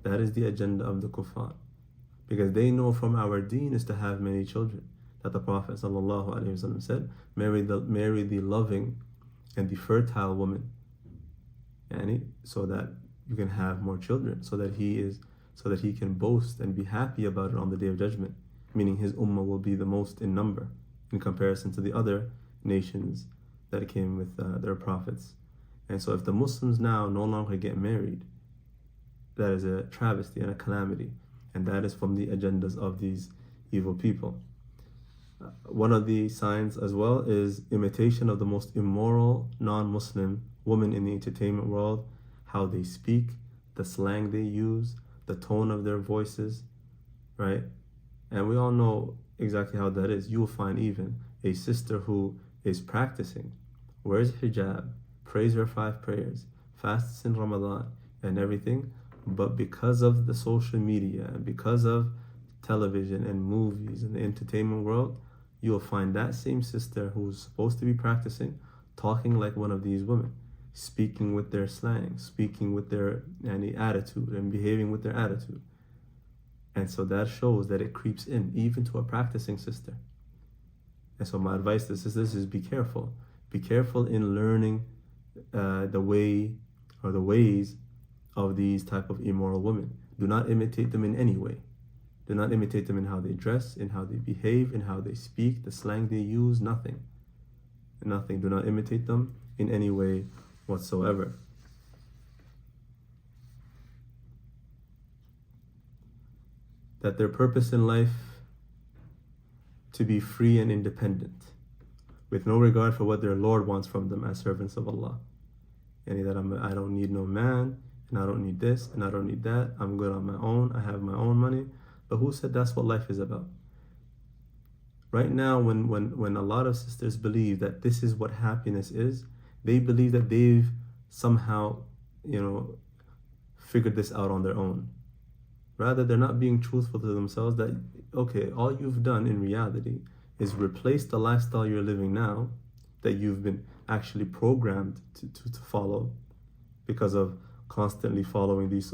That is the agenda of the kuffar. Because they know from our deen is to have many children. That the Prophet ﷺ said, marry the loving and the fertile woman, so that you can have more children, so that he can boast and be happy about it on the Day of Judgment, meaning his ummah will be the most in number in comparison to the other nations that came with their prophets. And so if the Muslims now no longer get married, that is a travesty and a calamity, and that is from the agendas of these evil people. One of the signs as well is imitation of the most immoral non-Muslim women in the entertainment world, how they speak, the slang they use, the tone of their voices, right? And we all know exactly how that is. You will find even a sister who is practicing, wears hijab, prays her 5 prayers, fasts in Ramadan and everything, but because of the social media and because of television and movies and the entertainment world, you'll find that same sister who's supposed to be practicing talking like one of these women, speaking with their slang, speaking with their attitude, and behaving with their attitude. And so that shows that it creeps in even to a practicing sister. And so my advice to sisters is be careful. Be careful in learning the way or the ways of these type of immoral women. Do not imitate them in any way. Do not imitate them in how they dress, in how they behave, in how they speak, the slang they use, nothing. Nothing. Do not imitate them in any way whatsoever. That their purpose in life to be free and independent, with no regard for what their Lord wants from them as servants of Allah. And that I don't need no man, and I don't need this, and I don't need that. I'm good on my own. I have my own money. But who said that's what life is about? Right now, when a lot of sisters believe that this is what happiness is, they believe that they've somehow, figured this out on their own. Rather, they're not being truthful to themselves that, okay, all you've done in reality is replace the lifestyle you're living now that you've been actually programmed to follow because of constantly following these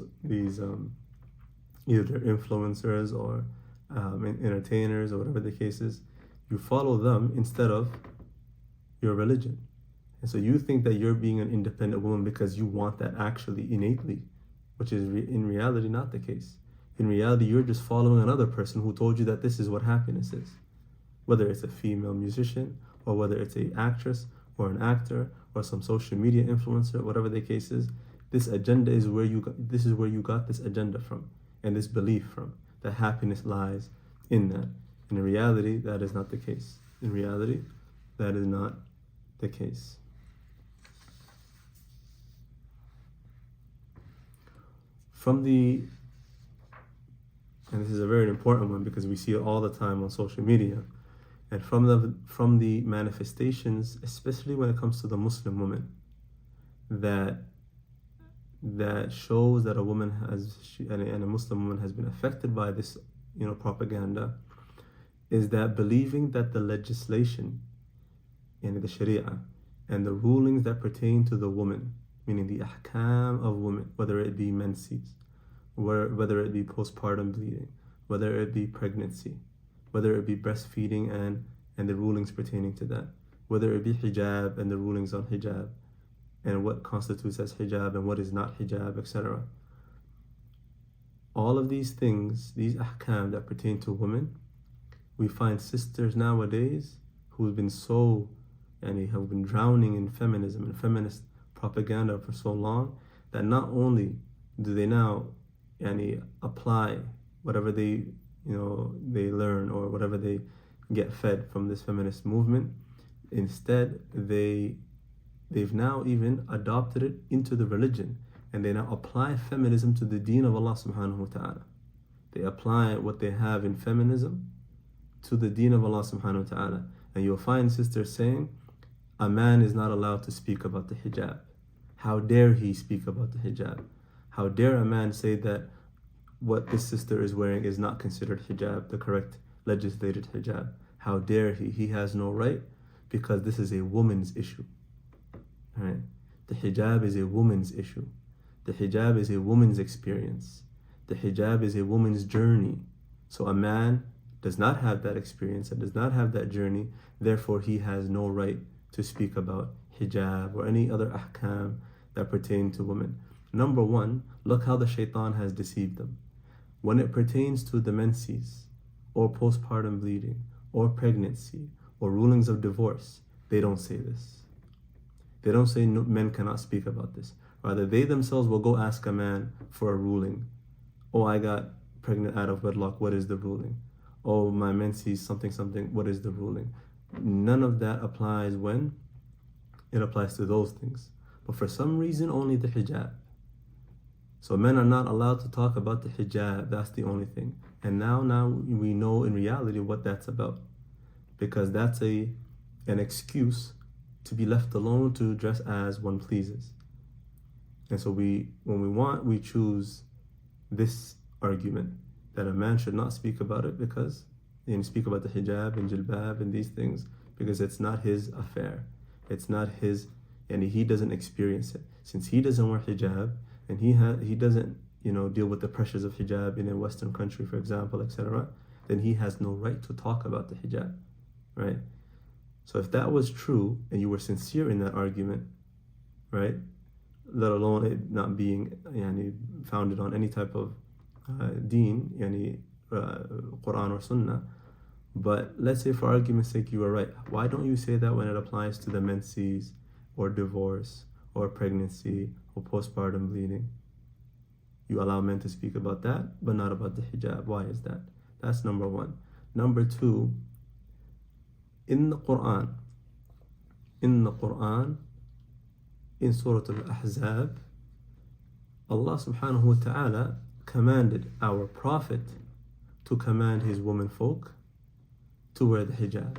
either influencers or entertainers or whatever the case is. You follow them instead of your religion. And so you think that you're being an independent woman because you want that actually innately, which is in reality not the case. In reality, you're just following another person who told you that this is what happiness is. Whether it's a female musician, or whether it's an actress, or an actor, or some social media influencer, whatever the case is, this agenda is where you got, this is where you got this agenda from, and this belief from, that happiness lies in that. And in reality, that is not the case. In reality, that is not the case. From the, and this is a very important one because we see it all the time on social media, and from the manifestations, especially when it comes to the Muslim woman, that shows that a woman and a Muslim woman has been affected by this, propaganda, is that believing that the legislation in the Sharia and the rulings that pertain to the woman, meaning the ahkam of women, whether it be menses, whether it be postpartum bleeding, whether it be pregnancy, whether it be breastfeeding and the rulings pertaining to that, whether it be hijab and the rulings on hijab, and what constitutes as hijab and what is not hijab, etc. All of these things, these ahkam that pertain to women, we find sisters nowadays who have been have been drowning in feminism and feminist propaganda for so long, that not only do they now apply whatever they learn or whatever they get fed from this feminist movement, instead they've now even adopted it into the religion, and they now apply feminism to the deen of Allah subhanahu wa ta'ala. They apply what they have in feminism to the deen of Allah subhanahu wa ta'ala. And you'll find sisters saying, a man is not allowed to speak about the hijab. How dare he speak about the hijab? How dare a man say that what this sister is wearing is not considered hijab, the correct legislated hijab? How dare he? He has no right, because this is a woman's issue. Right? The hijab is a woman's issue. The hijab is a woman's experience. The hijab is a woman's journey. So a man does not have that experience and does not have that journey, therefore he has no right to speak about hijab or any other ahkam that pertain to women. Number one, look how the shaytan has deceived them. When it pertains to the menses, or postpartum bleeding, or pregnancy, or rulings of divorce, they don't say this. They don't say no, men cannot speak about this. Rather, they themselves will go ask a man for a ruling. Oh, I got pregnant out of wedlock, what is the ruling? Oh, my menses, something, what is the ruling? None of that applies when it applies to those things. But for some reason, only the hijab. So men are not allowed to talk about the hijab, that's the only thing. And now we know in reality what that's about. Because that's an excuse to be left alone to dress as one pleases. And so when we choose this argument that a man should not speak about it, because speak about the hijab and jilbab and these things, because it's not his affair. It's not his, and he doesn't experience it. Since he doesn't wear hijab, and he doesn't deal with the pressures of hijab in a Western country, for example, etc., then he has no right to talk about the hijab, right? So if that was true and you were sincere in that argument, right, let alone it not being founded on any type of deen, Quran or Sunnah, but let's say for argument's sake you were right, why don't you say that when it applies to the menses or divorce or pregnancy or postpartum bleeding? You allow men to speak about that, but not about the hijab. Why is that? That's number one. Number two, in the Quran, in Surah Al-Ahzab, Allah subhanahu wa ta'ala commanded our Prophet to command his women folk to wear the hijab.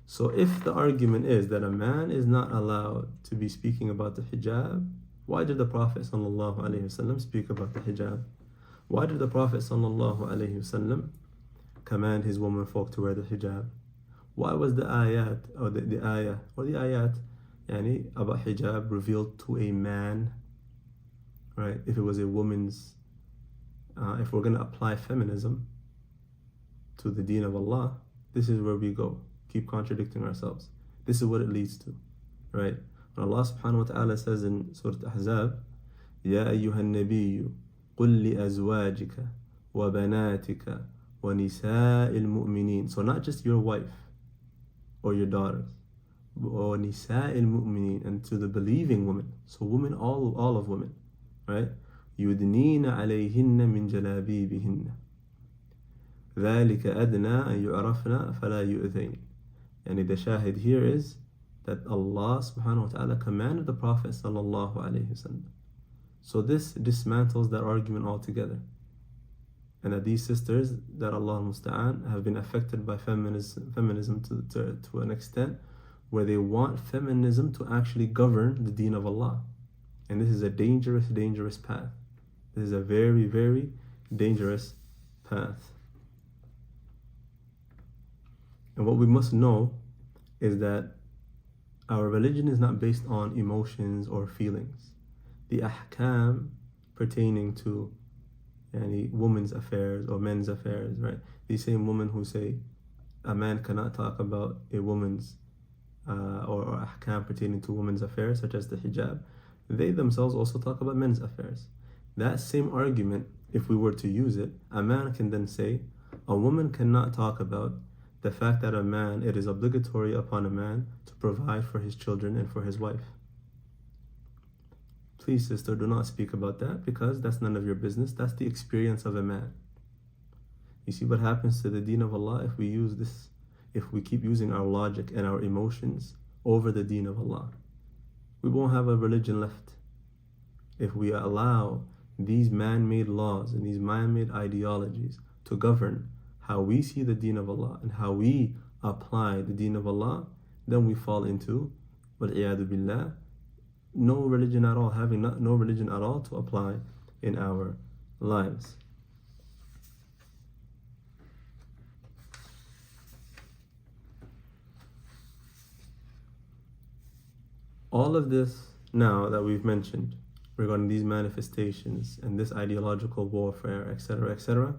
So if the argument is that a man is not allowed to be speaking about the hijab, why did the Prophet sallallahu alaihi wasallam speak about the hijab? Why did the Prophet sallallahu alaihi wasallam command his women folk to wear the hijab? Why was the ayat or the ayah or the ayat about hijab revealed to a man, right? If it was a woman's, if we're going to apply feminism to the deen of Allah, this is where we go. Keep contradicting ourselves. This is what it leads to, right? When Allah subhanahu wa ta'ala says in Surah Ahzab, Ya ayyuhan nabiyyu, qul li azwajika وبناتك وَنِسَاءِ الْمُؤْمِنِينَ. So not just your wife or your daughters, وَنِسَاءِ الْمُؤْمِنِينَ, and to the believing women. So women, all of women, right? يُدْنِينَ عَلَيْهِنَّ مِنْ جَلَابِيبِهِنَّ ذَلِكَ أَدْنَى أَنْ يُعْرَفْنَ فَلَا يُؤْذَيْنَ. And the shahid here is that Allah subhanahu wa ta'ala commanded the Prophet sallallahu alayhi wasallam. So this dismantles that argument altogether. And that these sisters that Allah musta'an have been affected by feminism to an extent where they want feminism to actually govern the deen of Allah. And this is a dangerous path. This is a very, very dangerous path. And what we must know is that our religion is not based on emotions or feelings. The ahkam pertaining to women's affairs or men's affairs, right? These same women who say a man cannot talk about a woman's or ahkam pertaining to women's affairs, such as the hijab, they themselves also talk about men's affairs. That same argument, if we were to use it, a man can then say a woman cannot talk about the fact that it is obligatory upon a man to provide for his children and for his wife. Please, sister, do not speak about that, because that's none of your business. That's the experience of a man. You see what happens to the deen of Allah if we keep using our logic and our emotions over the deen of Allah. We won't have a religion left. If we allow these man-made laws and these man-made ideologies to govern how we see the deen of Allah and how we apply the deen of Allah, then we fall into, wal-iyadu billah, no religion at all, having no religion at all to apply in our lives. All of this now that we've mentioned regarding these manifestations and this ideological warfare, etc.,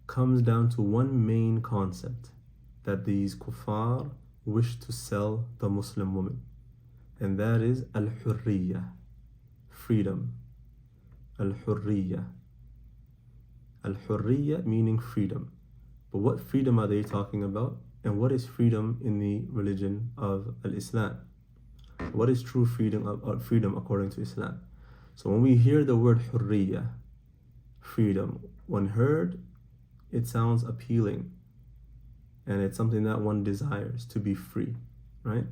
comes down to one main concept that these kuffar wish to sell the Muslim woman. And that is al-hurriya, freedom. Al-hurriya. Al-hurriya meaning freedom. But what freedom are they talking about? And what is freedom in the religion of al-Islam? What is true freedom according to Islam? So when we hear the word hurriya, freedom, when heard, it sounds appealing. And it's something that one desires, to be free, right?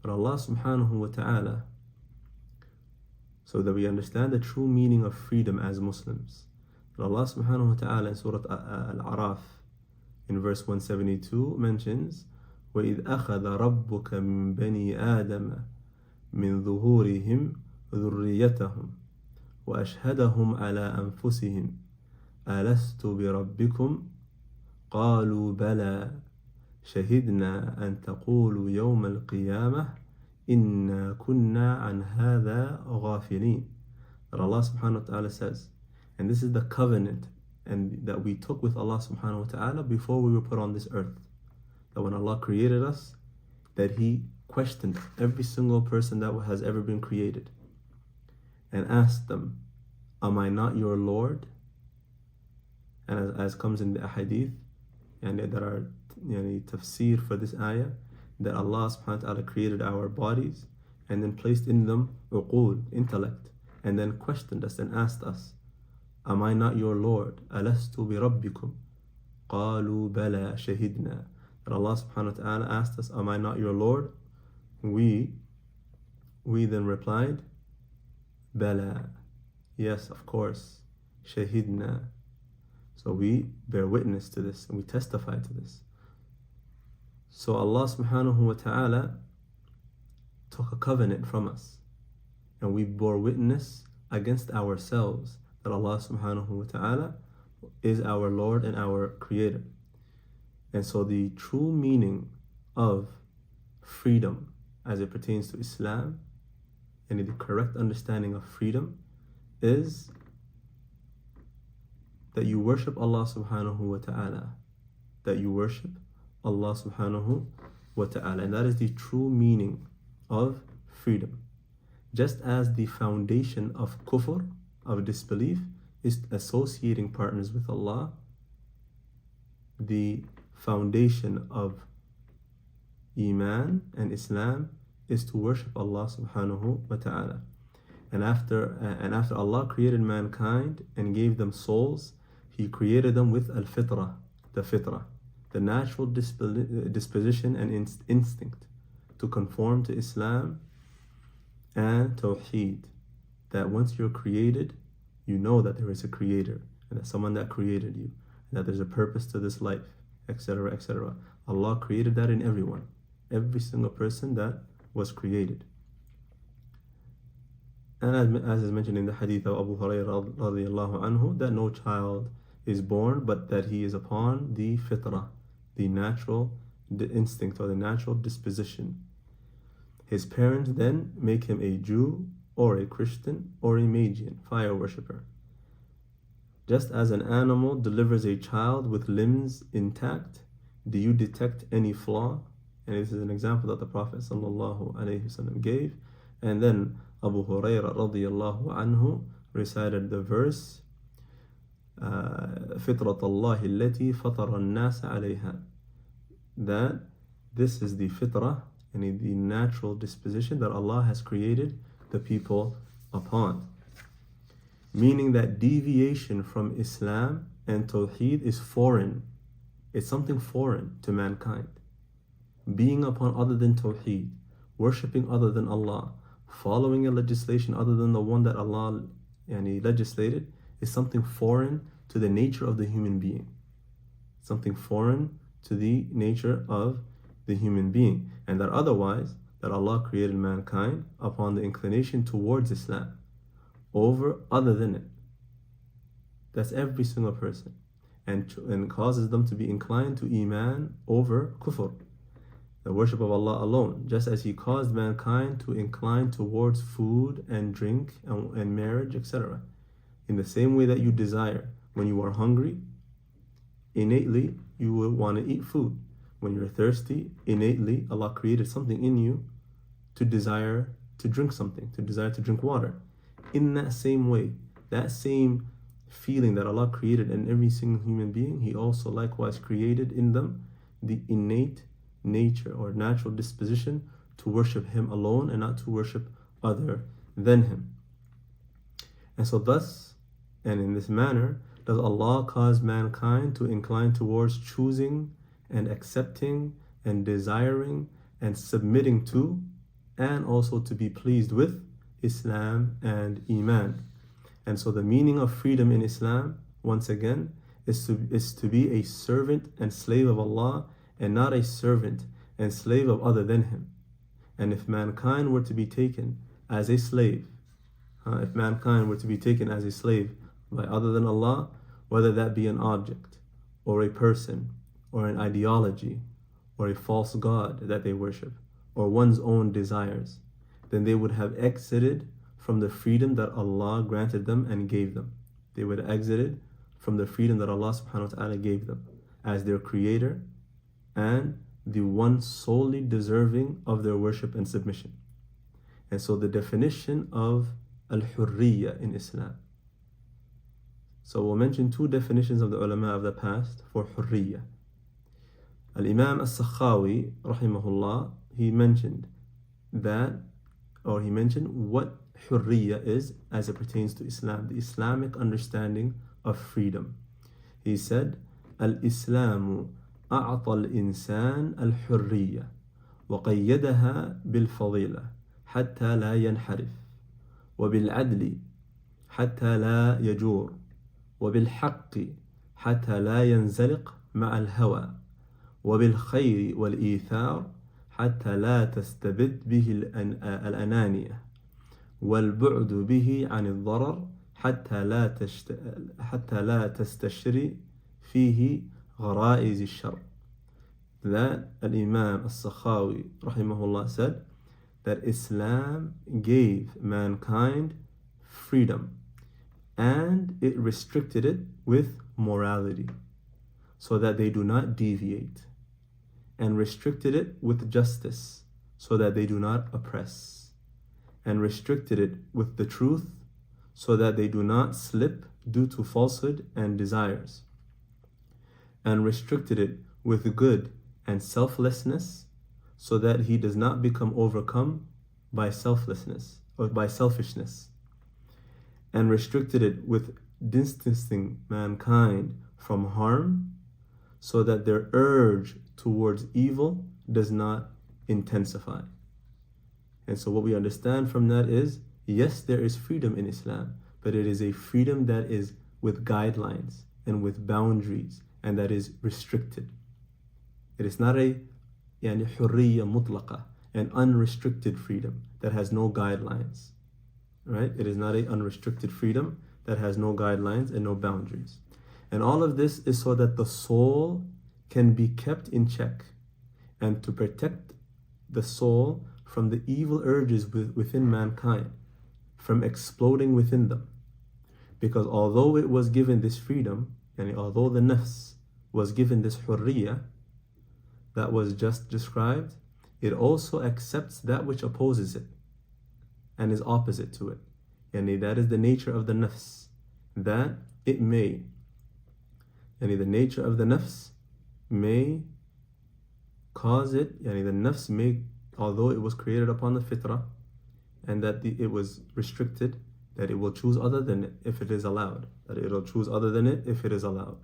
But Allah subhanahu wa ta'ala, so that we understand the true meaning of freedom as Muslims, but Allah subhanahu wa ta'ala in Surah Al-A'raf in verse 172 mentions, وَإِذْ أَخَذَ رَبُّكَ مِنْ بَنِي آدَمَ مِنْ ظُهُورِهِمْ ذُرِّيَّتَهُمْ وَأَشْهَدَهُمْ عَلَىٰ أَنفُسِهِمْ أَلَسْتُ بِرَبِّكُمْ قَالُوا بَلَى شهدنا أن تقولوا يوم القيامة إنا كنا عن هذا غافلين. That Allah subhanahu wa ta'ala says, and this is the covenant and that we took with Allah subhanahu wa ta'ala before we were put on this earth. That when Allah created us, that He questioned every single person that has ever been created and asked them, am I not your Lord? And as comes in the ahadith, and there are tafsir for this ayah, that Allah subhanahu wa ta'ala created our bodies and then placed in them uqul, intellect, and then questioned us and asked us, am I not your Lord? Alastu bi rabbikum? Qalu bala shahidna. That Allah subhanahu wa ta'ala asked us, am I not your Lord? We then replied, bala, yes, of course, shahidna. So we bear witness to this and we testify to this. So Allah subhanahu wa ta'ala took a covenant from us and we bore witness against ourselves that Allah subhanahu wa ta'ala is our Lord and our Creator. And so the true meaning of freedom as it pertains to Islam and the correct understanding of freedom is that you worship Allah subhanahu wa ta'ala. That you worship Allah subhanahu wa ta'ala. And that is the true meaning of freedom. Just as the foundation of kufr, of disbelief, is associating partners with Allah, the foundation of Iman and Islam is to worship Allah subhanahu wa ta'ala. And after Allah created mankind and gave them souls, He created them with al-fitrah, the fitrah, the natural disposition and instinct to conform to Islam and Tawheed. That once you're created, you know that there is a creator, and that someone that created you, and that there's a purpose to this life, etc., etc. Allah created that in everyone, every single person that was created. And as is mentioned in the hadith of Abu Hurairah radiallahu anhu, that no child is born but that he is upon the fitrah, the natural instinct or the natural disposition. His parents then make him a Jew or a Christian or a Magian, fire worshipper. Just as an animal delivers a child with limbs intact, do you detect any flaw? And this is an example that the Prophet ﷺ gave. And then Abu Hurairah radiyallahu anhu recited the verse, فِطْرَةَ اللَّهِ الَّتِي فَطَرَ النَّاسَ عَلَيْهَا, that this is the fitrah, and the natural disposition that Allah has created the people upon. Meaning that deviation from Islam and Tawheed is foreign. It's something foreign to mankind. Being upon other than Tawheed, worshipping other than Allah, following a legislation other than the one that Allah legislated is something foreign to the nature of the human being. Something foreign to the nature of the human being. And that otherwise, that Allah created mankind upon the inclination towards Islam over other than it. That's every single person. And causes them to be inclined to Iman over kufr, the worship of Allah alone, just as He caused mankind to incline towards food and drink and marriage, etc. In the same way that you desire, when you are hungry, innately you will want to eat food. When you're thirsty, innately Allah created something in you to desire to drink something, to desire to drink water. In that same way, that same feeling that Allah created in every single human being, He also likewise created in them the innate nature or natural disposition to worship Him alone and not to worship other than Him. And so thus, and in this manner, does Allah cause mankind to incline towards choosing and accepting and desiring and submitting to, and also to be pleased with, Islam and Iman. And so the meaning of freedom in Islam, once again, is to be a servant and slave of Allah, and not a servant and slave of other than Him. And if mankind were to be taken as a slave, by other than Allah, whether that be an object or a person or an ideology or a false god that they worship or one's own desires, then they would have exited from the freedom that Allah granted them and gave them. They would have exited from the freedom that Allah subhanahu wa ta'ala gave them as their creator and the one solely deserving of their worship and submission. And so the definition of al-hurriya in Islam. So we'll mention two definitions of the ulama of the past for hurriya. Al-Imam al-Sakhawi, rahimahullah, he mentioned what hurriya is as it pertains to Islam, the Islamic understanding of freedom. He said, Al-Islamu أعطى الإنسان الحرية وقيدها بالفضيلة حتى لا ينحرف وبالعدل حتى لا يجور وبالحق حتى لا ينزلق مع الهوى وبالخير والإيثار حتى لا تستبد به الأنانية والبعد به عن الضرر حتى لا تستشري فيه غرائز الشر. That Al-Imam al-Sakhawi rahimahullah said that Islam gave mankind freedom and it restricted it with morality so that they do not deviate, and restricted it with justice so that they do not oppress, and restricted it with the truth so that they do not slip due to falsehood and desires, and restricted it with good and selflessness so that he does not become overcome by selflessness or by selfishness, and restricted it with distancing mankind from harm so that their urge towards evil does not intensify. And so what we understand from that is, yes, there is freedom in Islam, but it is a freedom that is with guidelines and with boundaries, and that is restricted. It is not a حرية مطلقة, an unrestricted freedom that has no guidelines. Right? It is not an unrestricted freedom that has no guidelines and no boundaries. And all of this is so that the soul can be kept in check, and to protect the soul from the evil urges within mankind, from exploding within them. Because although it was given this freedom, and although the nafs was given this hurriya that was just described, it also accepts that which opposes it and is opposite to it. And that is the nature of the nafs, that it may, and the nature of the nafs may cause it, the nafs may, although it was created upon the fitrah, and that it was restricted, that it will choose other than it if it is allowed, that it will choose other than it if it is allowed.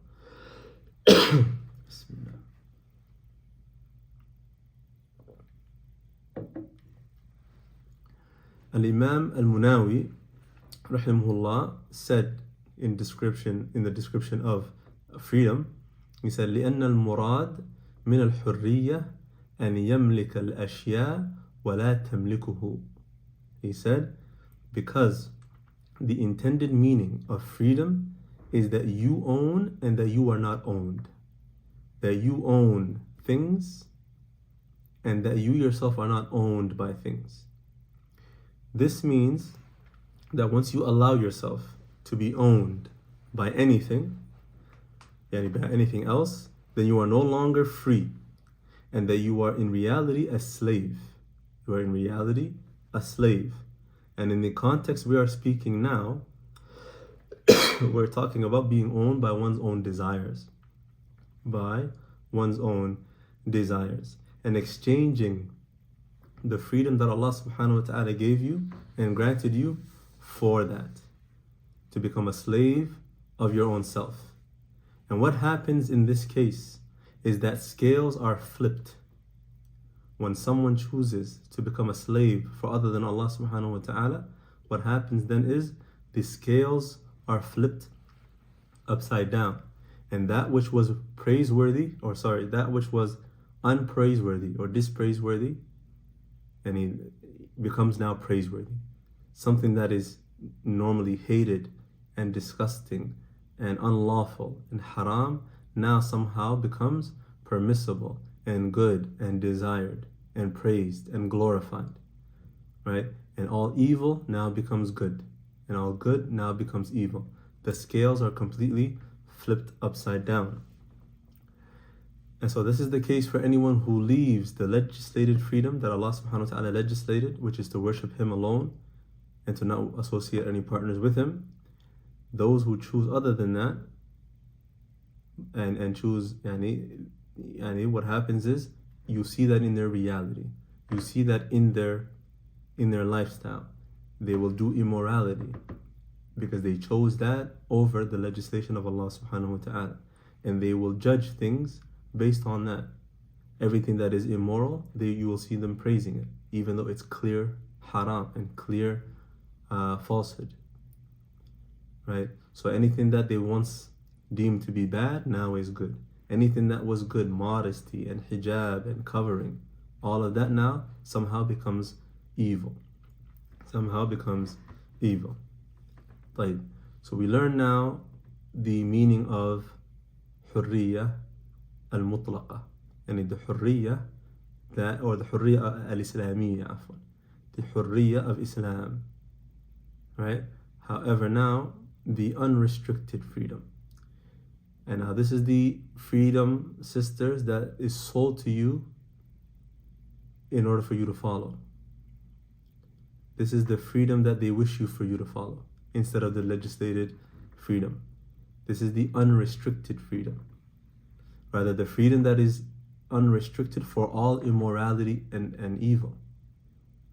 Al-Imam Al-Munawi rahimahullah said in the description of freedom, he said, لأن المراد من الحرية أن يملك الأشياء ولا تملكه. He said, because the intended meaning of freedom is that you own and that you are not owned. That you own things and that you yourself are not owned by things. This means that once you allow yourself to be owned by anything, by anything else, then you are no longer free, and that you are in reality a slave. You are in reality a slave. And in the context we are speaking now, we're talking about being owned by one's own desires. By one's own desires. And exchanging the freedom that Allah subhanahu wa ta'ala gave you and granted you for that. To become a slave of your own self. And what happens in this case is that scales are flipped. When someone chooses to become a slave for other than Allah subhanahu wa ta'ala, what happens then is the scales are flipped upside down. And that which was that which was unpraiseworthy or dispraiseworthy, and it becomes now praiseworthy. Something that is normally hated and disgusting and unlawful and haram now somehow becomes permissible and good and desired and praised and glorified, right? And all evil now becomes good, and all good now becomes evil. The scales are completely flipped upside down. And so this is the case for anyone who leaves the legislated freedom that Allah subhanahu wa ta'ala legislated, which is to worship Him alone and to not associate any partners with Him. Those who choose other than that and choose what happens is you see that in their reality. You see that in their lifestyle. They will do immorality because they chose that over the legislation of Allah subhanahu wa ta'ala. And they will judge things based on that. Everything that is immoral, you will see them praising it, even though it's clear haram and clear falsehood. Right? So anything that they once deemed to be bad now is good. Anything that was good, modesty and hijab and covering, all of that now somehow becomes evil. Somehow becomes evil. Right? So we learn now the meaning of hurriya al-mutlaqa, and the hurriya or the hurriya al-islamiyya, the hurriya of Islam. Right? However, now the unrestricted freedom. And now this is the freedom, sisters, that is sold to you in order for you to follow. This is the freedom that they wish you for you to follow, instead of the legislated freedom. This is the unrestricted freedom. Rather, the freedom that is unrestricted for all immorality and evil,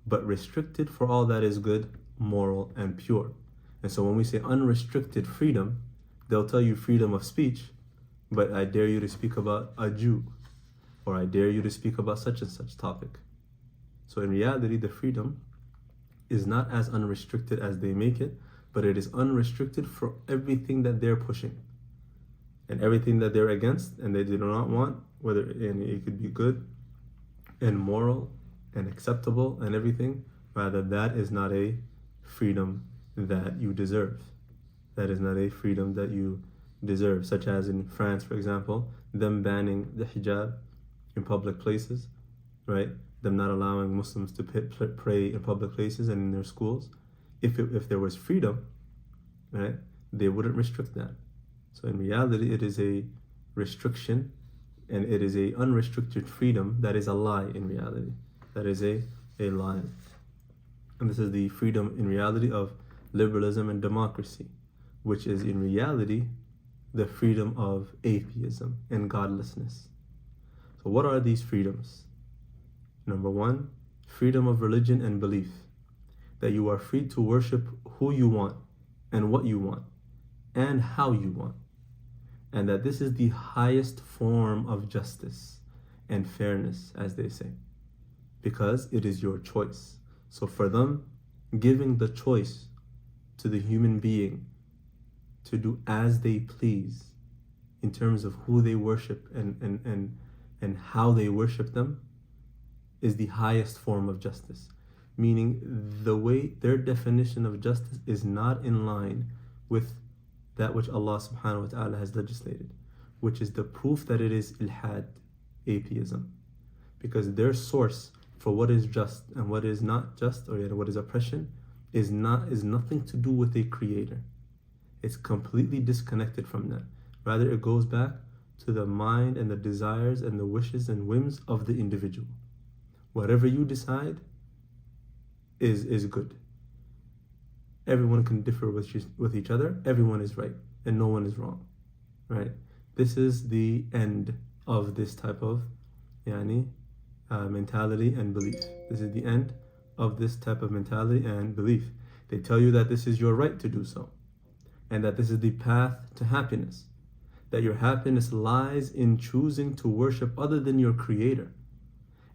but restricted for all that is good, moral, and pure. And so when we say unrestricted freedom, they'll tell you freedom of speech, but I dare you to speak about a Jew, or I dare you to speak about such and such topic. So in reality, the freedom is not as unrestricted as they make it, but it is unrestricted for everything that they're pushing and everything that they're against and they do not want, whether it could be good and moral and acceptable and everything. Rather, that is not a freedom that you deserve. That is not a freedom that you deserve, such as in France, for example, them banning the hijab in public places, right? Them not allowing Muslims to pray in public places and in their schools. If there was freedom, right, they wouldn't restrict that. So in reality, it is a restriction, and it is a unrestricted freedom that is a lie in reality. That is a lie. And this is the freedom in reality of liberalism and democracy, which is in reality the freedom of atheism and godlessness. So what are these freedoms? Number one, freedom of religion and belief. That you are free to worship who you want and what you want and how you want. And that this is the highest form of justice and fairness, as they say, because it is your choice. So for them, giving the choice to the human being to do as they please in terms of who they worship and how they worship them is the highest form of justice. Meaning the way their definition of justice is not in line with that which Allah subhanahu wa ta'ala has legislated, which is the proof that it is ilhad, atheism. Because their source for what is just and what is not just, or what is oppression, is nothing to do with a creator. It's completely disconnected from that. Rather, it goes back to the mind and the desires and the wishes and whims of the individual. Whatever you decide is good. Everyone can differ with each other. Everyone is right and no one is wrong, right? This is the end of this type of mentality and belief. This is the end of this type of mentality and belief. They tell you that this is your right to do so, and that this is the path to happiness, that your happiness lies in choosing to worship other than your creator,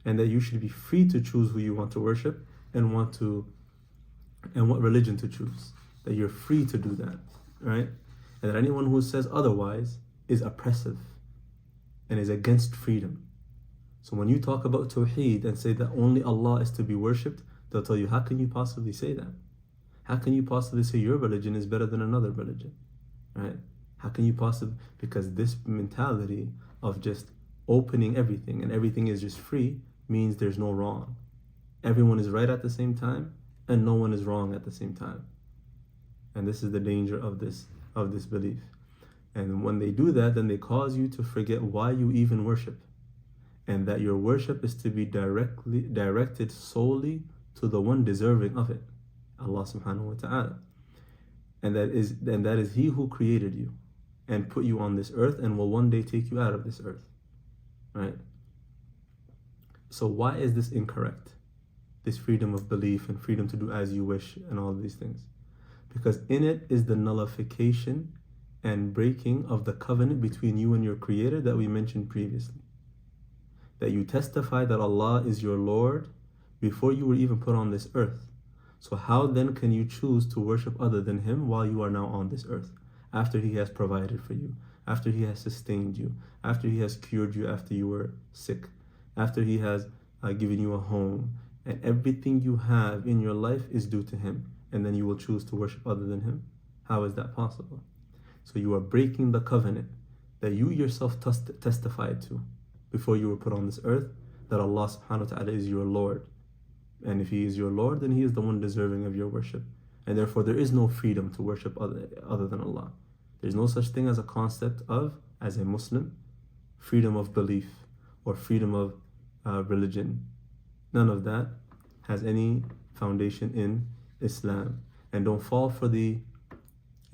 and that you should be free to choose who you want to worship and what religion to choose. That you're free to do that, right? And that anyone who says otherwise is oppressive and is against freedom. So when you talk about Tawheed and say that only Allah is to be worshipped, they'll tell you, how can you possibly say that? How can you possibly say your religion is better than another religion, right? How can you possibly, because this mentality of just opening everything and everything is just free means there's no wrong. Everyone is right at the same time and no one is wrong at the same time. And this is the danger of this belief. And when they do that, then they cause you to forget why you even worship, and that your worship is to be directed solely to the one deserving of it, Allah subhanahu wa ta'ala. And that is He who created you and put you on this earth and will one day take you out of this earth, right? So why is this incorrect? This freedom of belief and freedom to do as you wish and all of these things. Because in it is the nullification and breaking of the covenant between you and your creator that we mentioned previously. That you testify that Allah is your Lord before you were even put on this earth. So how then can you choose to worship other than Him while you are now on this earth? After He has provided for you, after He has sustained you, after He has cured you after you were sick, after He has given you a home, and everything you have in your life is due to Him, and then you will choose to worship other than Him? How is that possible? So you are breaking the covenant that you yourself testified to before you were put on this earth, that Allah subhanahu wa ta'ala is your Lord. And if He is your Lord, then He is the one deserving of your worship. And therefore there is no freedom to worship other than Allah. There's no such thing as a concept of, as a Muslim, freedom of belief or freedom of religion. None of that has any foundation in Islam. And don't fall for the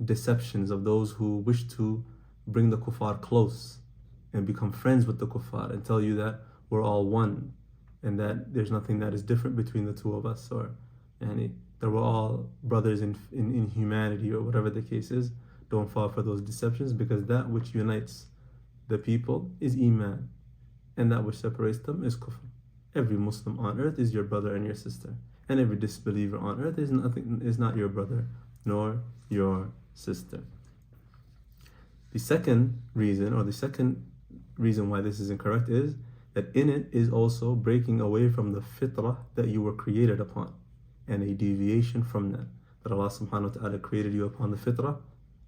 deceptions of those who wish to bring the kuffar close and become friends with the kuffar and tell you that we're all one and that there's nothing that is different between the two of us, or that we're all brothers in humanity, or whatever the case is. Don't fall for those deceptions, because that which unites the people is Iman, and that which separates them is kufr. Every Muslim on earth is your brother and your sister, and every disbeliever on earth is not your brother nor your sister. The second reason why this is incorrect is that in it is also breaking away from the fitrah that you were created upon, and a deviation from that Allah subhanahu wa ta'ala created you upon the fitrah,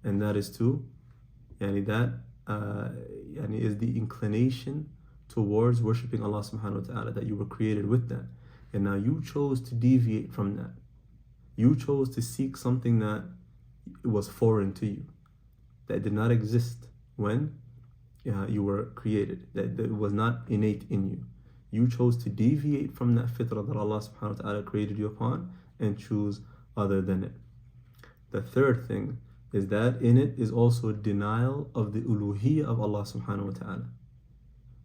and that is to is the inclination towards worshipping Allah subhanahu wa ta'ala, that you were created with that. And now you chose to deviate from that. You chose to seek something that was foreign to you, that did not exist when you were created, that was not innate in you. You chose to deviate from that fitrah that Allah subhanahu wa ta'ala created you upon and choose other than it. The third thing is that in it is also a denial of the uluhiyyah of Allah subhanahu wa ta'ala.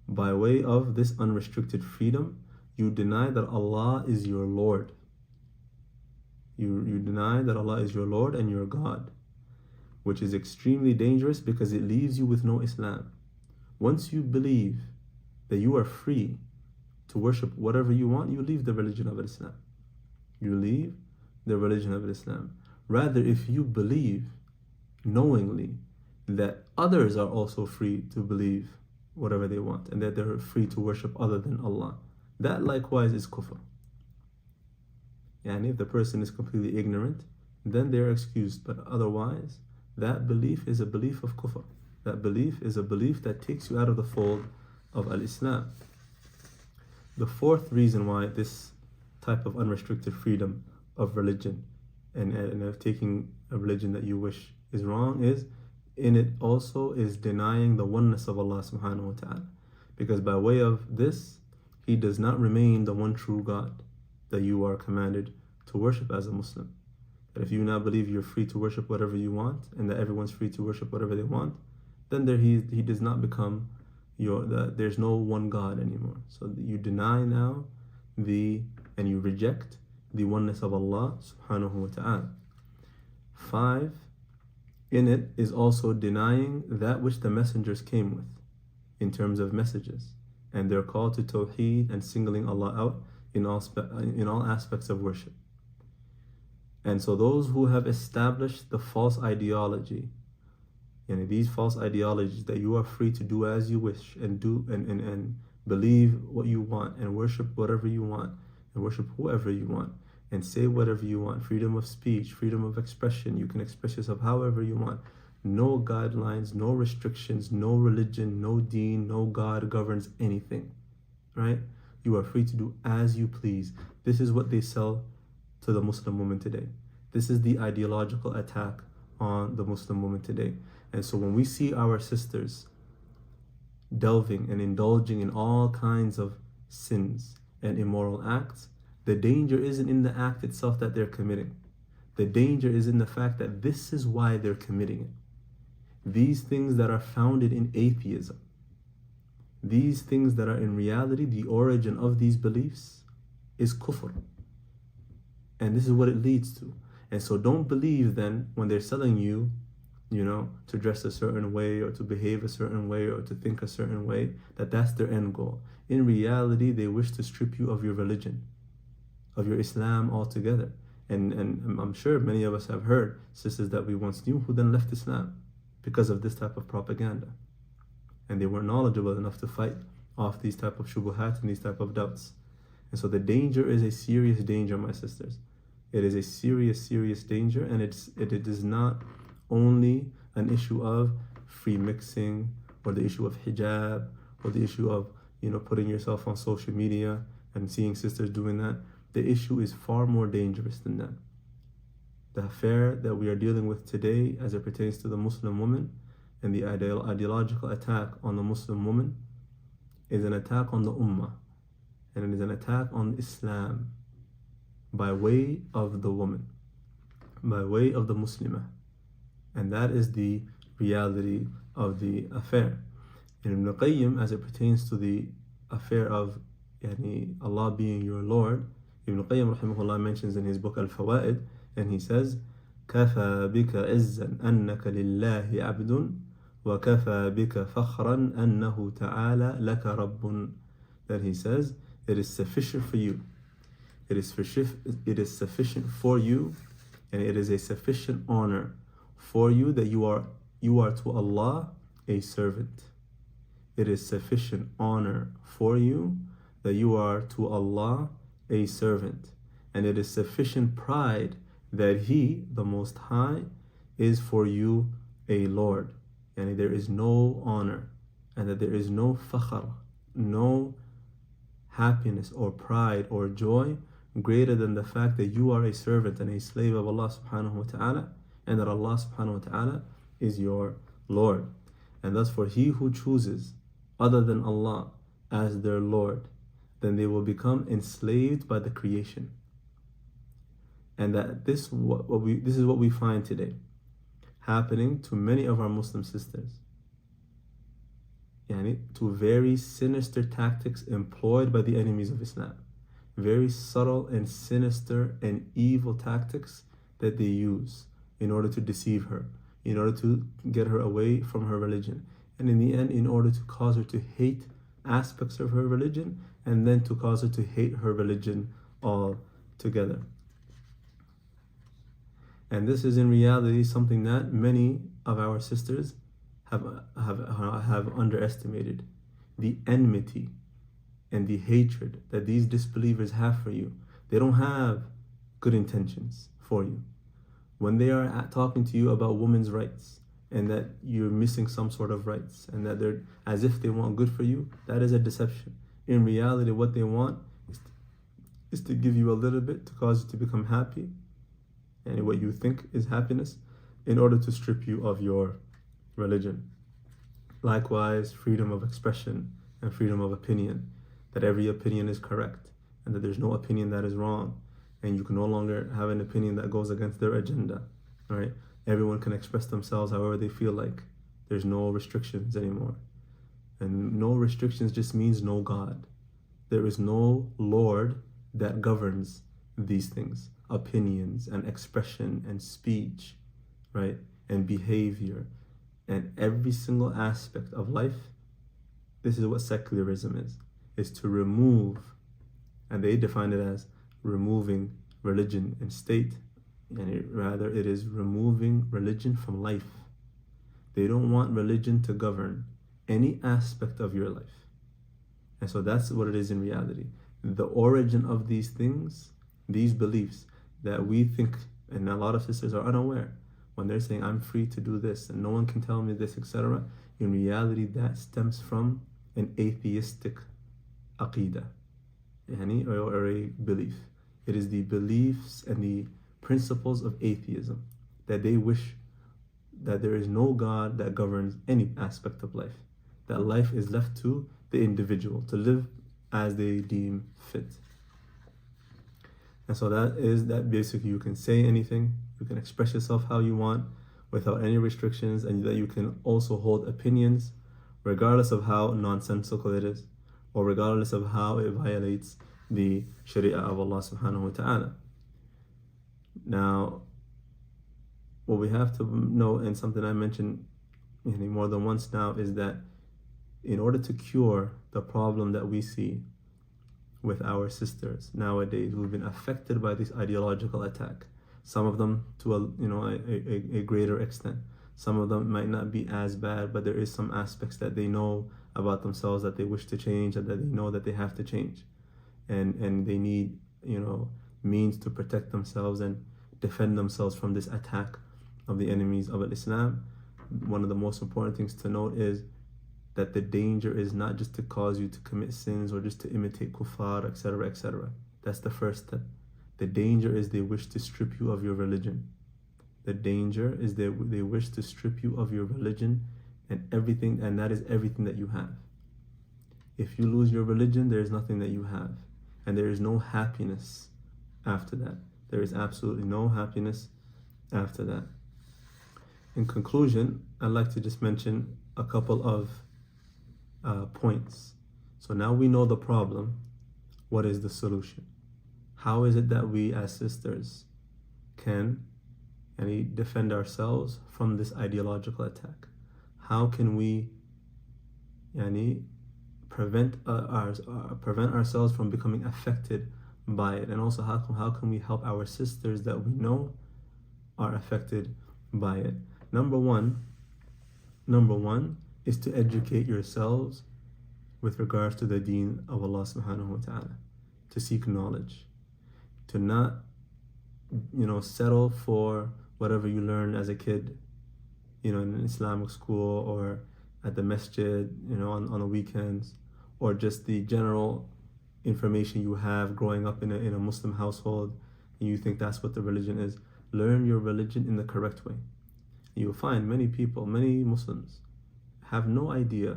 By way of this unrestricted freedom, you deny that Allah is your Lord. You deny that Allah is your Lord and your God, which is extremely dangerous because it leaves you with no Islam. Once you believe that you are free to worship whatever you want, you leave the religion of Islam. You leave the religion of Islam. Rather, if you believe knowingly that others are also free to believe whatever they want, and that they're free to worship other than Allah, that likewise is kufr. And if the person is completely ignorant, then they're excused. But otherwise, that belief is a belief of kufr. That belief is a belief that takes you out of the fold of al-Islam. The fourth reason why this type of unrestricted freedom of religion and of taking a religion that you wish is wrong is in it also is denying the oneness of Allah subhanahu wa ta'ala. Because by way of this, He does not remain the one true God that you are commanded to worship as a Muslim. That if you now believe you're free to worship whatever you want, and that everyone's free to worship whatever they want, then He does not become there's no one God anymore. So you deny now and you reject the oneness of Allah subhanahu wa ta'ala. 5, in it is also denying that which the messengers came with in terms of messages, and their call to tawheed and singling Allah out in all aspects of worship. And so those who have established the false ideology, these false ideologies that you are free to do as you wish and do and believe what you want and worship whatever you want and worship whoever you want and say whatever you want, freedom of speech, freedom of expression, you can express yourself however you want, no guidelines, no restrictions, no religion, no deen, no God governs anything, right? You are free to do as you please. This is what they sell to the Muslim woman today. This is the ideological attack on the Muslim woman today. And so when we see our sisters delving and indulging in all kinds of sins and immoral acts, the danger isn't in the act itself that they're committing. The danger is in the fact that this is why they're committing it. These things that are founded in atheism, these things that are in reality, the origin of these beliefs is kufr. And this is what it leads to. And so don't believe then when they're selling you, to dress a certain way or to behave a certain way or to think a certain way, that's their end goal. In reality, they wish to strip you of your religion, of your Islam altogether. And I'm sure many of us have heard sisters that we once knew who then left Islam because of this type of propaganda. And they weren't knowledgeable enough to fight off these type of shubuhat and these type of doubts. And so the danger is a serious danger, my sisters. It is a serious, serious danger, and it is not only an issue of free mixing or the issue of hijab or the issue of putting yourself on social media and seeing sisters doing that. The issue is far more dangerous than that. The affair that we are dealing with today as it pertains to the Muslim woman and the ideological attack on the Muslim woman is an attack on the ummah, and it is an attack on Islam. by way of the woman, by way of the Muslimah. And that is the reality of the affair. And Ibn Qayyim, as it pertains to the affair of Allah being your Lord, Ibn Qayyim rahimahullah mentions in his book Al-Fawaid, and he says, كَفَى بِكَ عِزًّا أَنَّكَ لِلَّهِ عَبْدٌ وَكَفَى بِكَ فَخْرًا أَنَّهُ تَعَالَى لَكَ رَبٌّ. That he says, it is sufficient for you. It is sufficient for you, and it is a sufficient honor for you that you are to Allah a servant. It is sufficient honor for you that you are to Allah a servant. And it is sufficient pride that He, the Most High, is for you a Lord. And there is no honor, and that there is no fakhr, no happiness or pride or joy greater than the fact that you are a servant and a slave of Allah subhanahu wa ta'ala, and that Allah subhanahu wa ta'ala is your Lord. And thus for he who chooses other than Allah as their Lord, then they will become enslaved by the creation. And that this is what we find today happening to many of our Muslim sisters. To very sinister tactics employed by the enemies of Islam. Very subtle and sinister and evil tactics that they use in order to deceive her, in order to get her away from her religion, and in the end, in order to cause her to hate aspects of her religion, and then to cause her to hate her religion altogether. And this is in reality something that many of our sisters have underestimated. The enmity and the hatred that these disbelievers have for you. They don't have good intentions for you. When they are talking to you about women's rights, and that you're missing some sort of rights, and that they're as if they want good for you, that is a deception. In reality, what they want is to give you a little bit to cause you to become happy, and what you think is happiness, in order to strip you of your religion. Likewise, freedom of expression and freedom of opinion, that every opinion is correct, and that there's no opinion that is wrong, and you can no longer have an opinion that goes against their agenda, right? Everyone can express themselves however they feel like. There's no restrictions anymore. And no restrictions just means no God. There is no Lord that governs these things. Opinions and expression and speech, right? And behavior and every single aspect of life. This is what secularism is to remove, and they define it as removing religion and state, and rather it is removing religion from life. They don't want religion to govern any aspect of your life. And so that's what it is in reality. The origin of these things, these beliefs that we think, and a lot of sisters are unaware, when they're saying, I'm free to do this and no one can tell me this, etc. In reality, that stems from an atheistic aqidah, or a belief. It is the beliefs and the principles of atheism, that they wish that there is no God that governs any aspect of life, that life is left to the individual to live as they deem fit. And so that basically you can say anything, you can express yourself how you want without any restrictions, and that you can also hold opinions regardless of how nonsensical it is, or regardless of how it violates the Sharia of Allah subhanahu wa ta'ala. Now, what we have to know, and something I mentioned more than once now, is that in order to cure the problem that we see with our sisters nowadays who've been affected by this ideological attack, some of them to a greater extent, some of them might not be as bad, but there is some aspects that they know about themselves that they wish to change, and that they know that they have to change, and they need means to protect themselves and defend themselves from this attack of the enemies of Islam. One of the most important things to note is that the danger is not just to cause you to commit sins or just to imitate kuffar, etc., etc. That's the first step. The danger is they wish to strip you of your religion. The danger is they wish to strip you of your religion and everything, and that is everything that you have. If you lose your religion, there is nothing that you have, and there is no happiness after that. There is absolutely no happiness after that. In conclusion, I'd like to just mention a couple of points. So now we know the problem. What is the solution? How is it that we as sisters can defend ourselves from this ideological attack? How can we prevent ourselves from becoming affected by it? And also how can we help our sisters that we know are affected by it? Number one is to educate yourselves with regards to the deen of Allah subhanahu wa ta'ala, to seek knowledge, to not settle for whatever you learn as a kid, in an Islamic school or at the masjid, on the weekends, or just the general information you have growing up in a Muslim household, and you think that's what the religion is. Learn your religion in the correct way. You'll find many Muslims have no idea,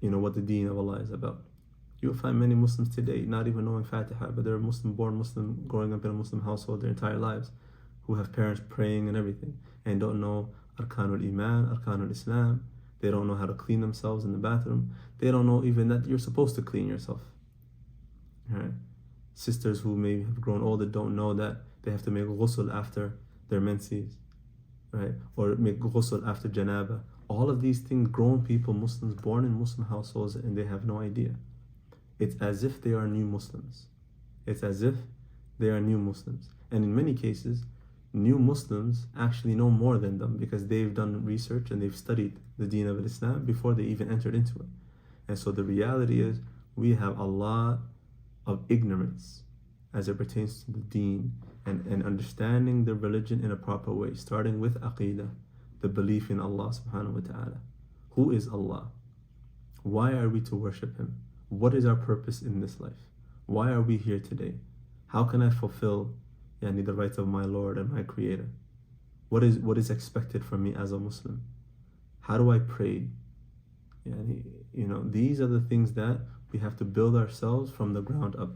what the deen of Allah is about. You'll find many Muslims today not even knowing Fatiha, but they're born Muslim, growing up in a Muslim household their entire lives, who have parents praying and everything, and don't know Arkanul Iman, Arkanul Islam. They don't know how to clean themselves in the bathroom. They don't know even that you're supposed to clean yourself. Right? Sisters who may have grown older don't know that they have to make ghusl after their menses, right? Or make ghusl after janaba. All of these things, grown people, Muslims born in Muslim households, and they have no idea. It's as if they are new Muslims. It's as if they are new Muslims. And in many cases, new Muslims actually know more than them, because they've done research and they've studied the deen of Islam before they even entered into it. And so the reality is, we have a lot of ignorance as it pertains to the deen and understanding the religion in a proper way, starting with aqidah, the belief in Allah subhanahu wa ta'ala. Who is Allah? Why are we to worship Him? What is our purpose in this life? Why are we here today? How can I fulfill the rights of my Lord and my Creator? What is expected from me as a Muslim? How do I pray? These are the things that we have to build ourselves from the ground up,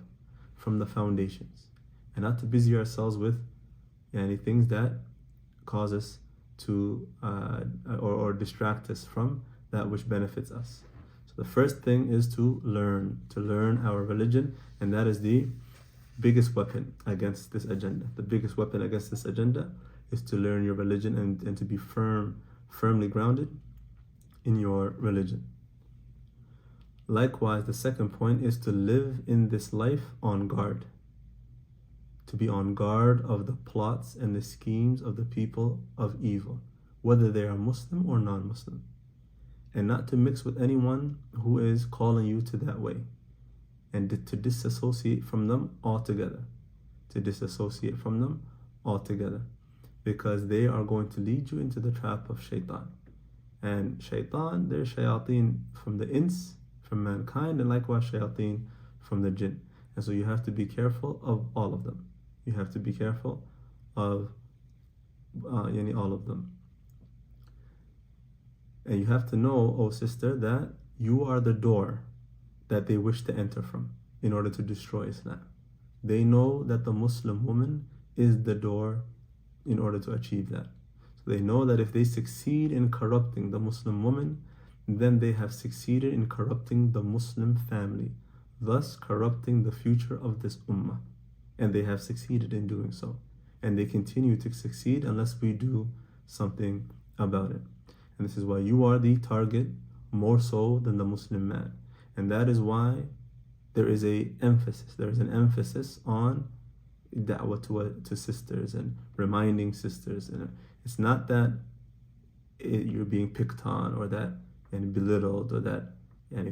from the foundations, and not to busy ourselves with things that cause us to or distract us from that which benefits us. So the first thing is to learn our religion, and that is the biggest weapon against this agenda. The biggest weapon against this agenda is to learn your religion and to be firmly grounded in your religion. Likewise, the second point is to live in this life on guard. To be on guard of the plots and the schemes of the people of evil, whether they are Muslim or non-Muslim. And not to mix with anyone who is calling you to that way. And to disassociate from them altogether. Because they are going to lead you into the trap of shaytan. And shaytan, there's shayateen from the ins, from mankind, and likewise shayateen from the jinn. And so you have to be careful of all of them. You have to be careful of all of them. And you have to know, O sister, that you are the door that they wish to enter from in order to destroy Islam. They know that the Muslim woman is the door in order to achieve that. So they know that if they succeed in corrupting the Muslim woman, then they have succeeded in corrupting the Muslim family, thus corrupting the future of this ummah. And they have succeeded in doing so. And they continue to succeed unless we do something about it. And this is why you are the target more so than the Muslim man. And that is why there is an emphasis on da'wah to sisters and reminding sisters. And it's not that you're being picked on or that belittled or that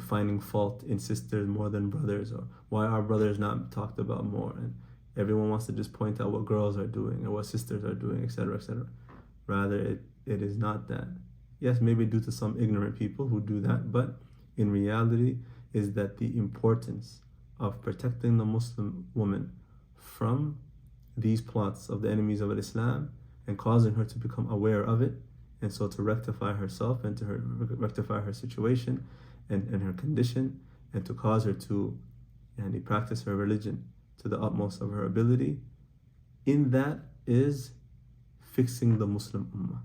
finding fault in sisters more than brothers, or why are brothers not talked about more, and everyone wants to just point out what girls are doing or what sisters are doing, etc., etc. Rather, it is not that. Yes, maybe due to some ignorant people who do that, but in reality is that the importance of protecting the Muslim woman from these plots of the enemies of Islam and causing her to become aware of it, and so to rectify herself and to rectify her situation and her condition, and to cause her to practice her religion to the utmost of her ability. In that is fixing the Muslim Ummah,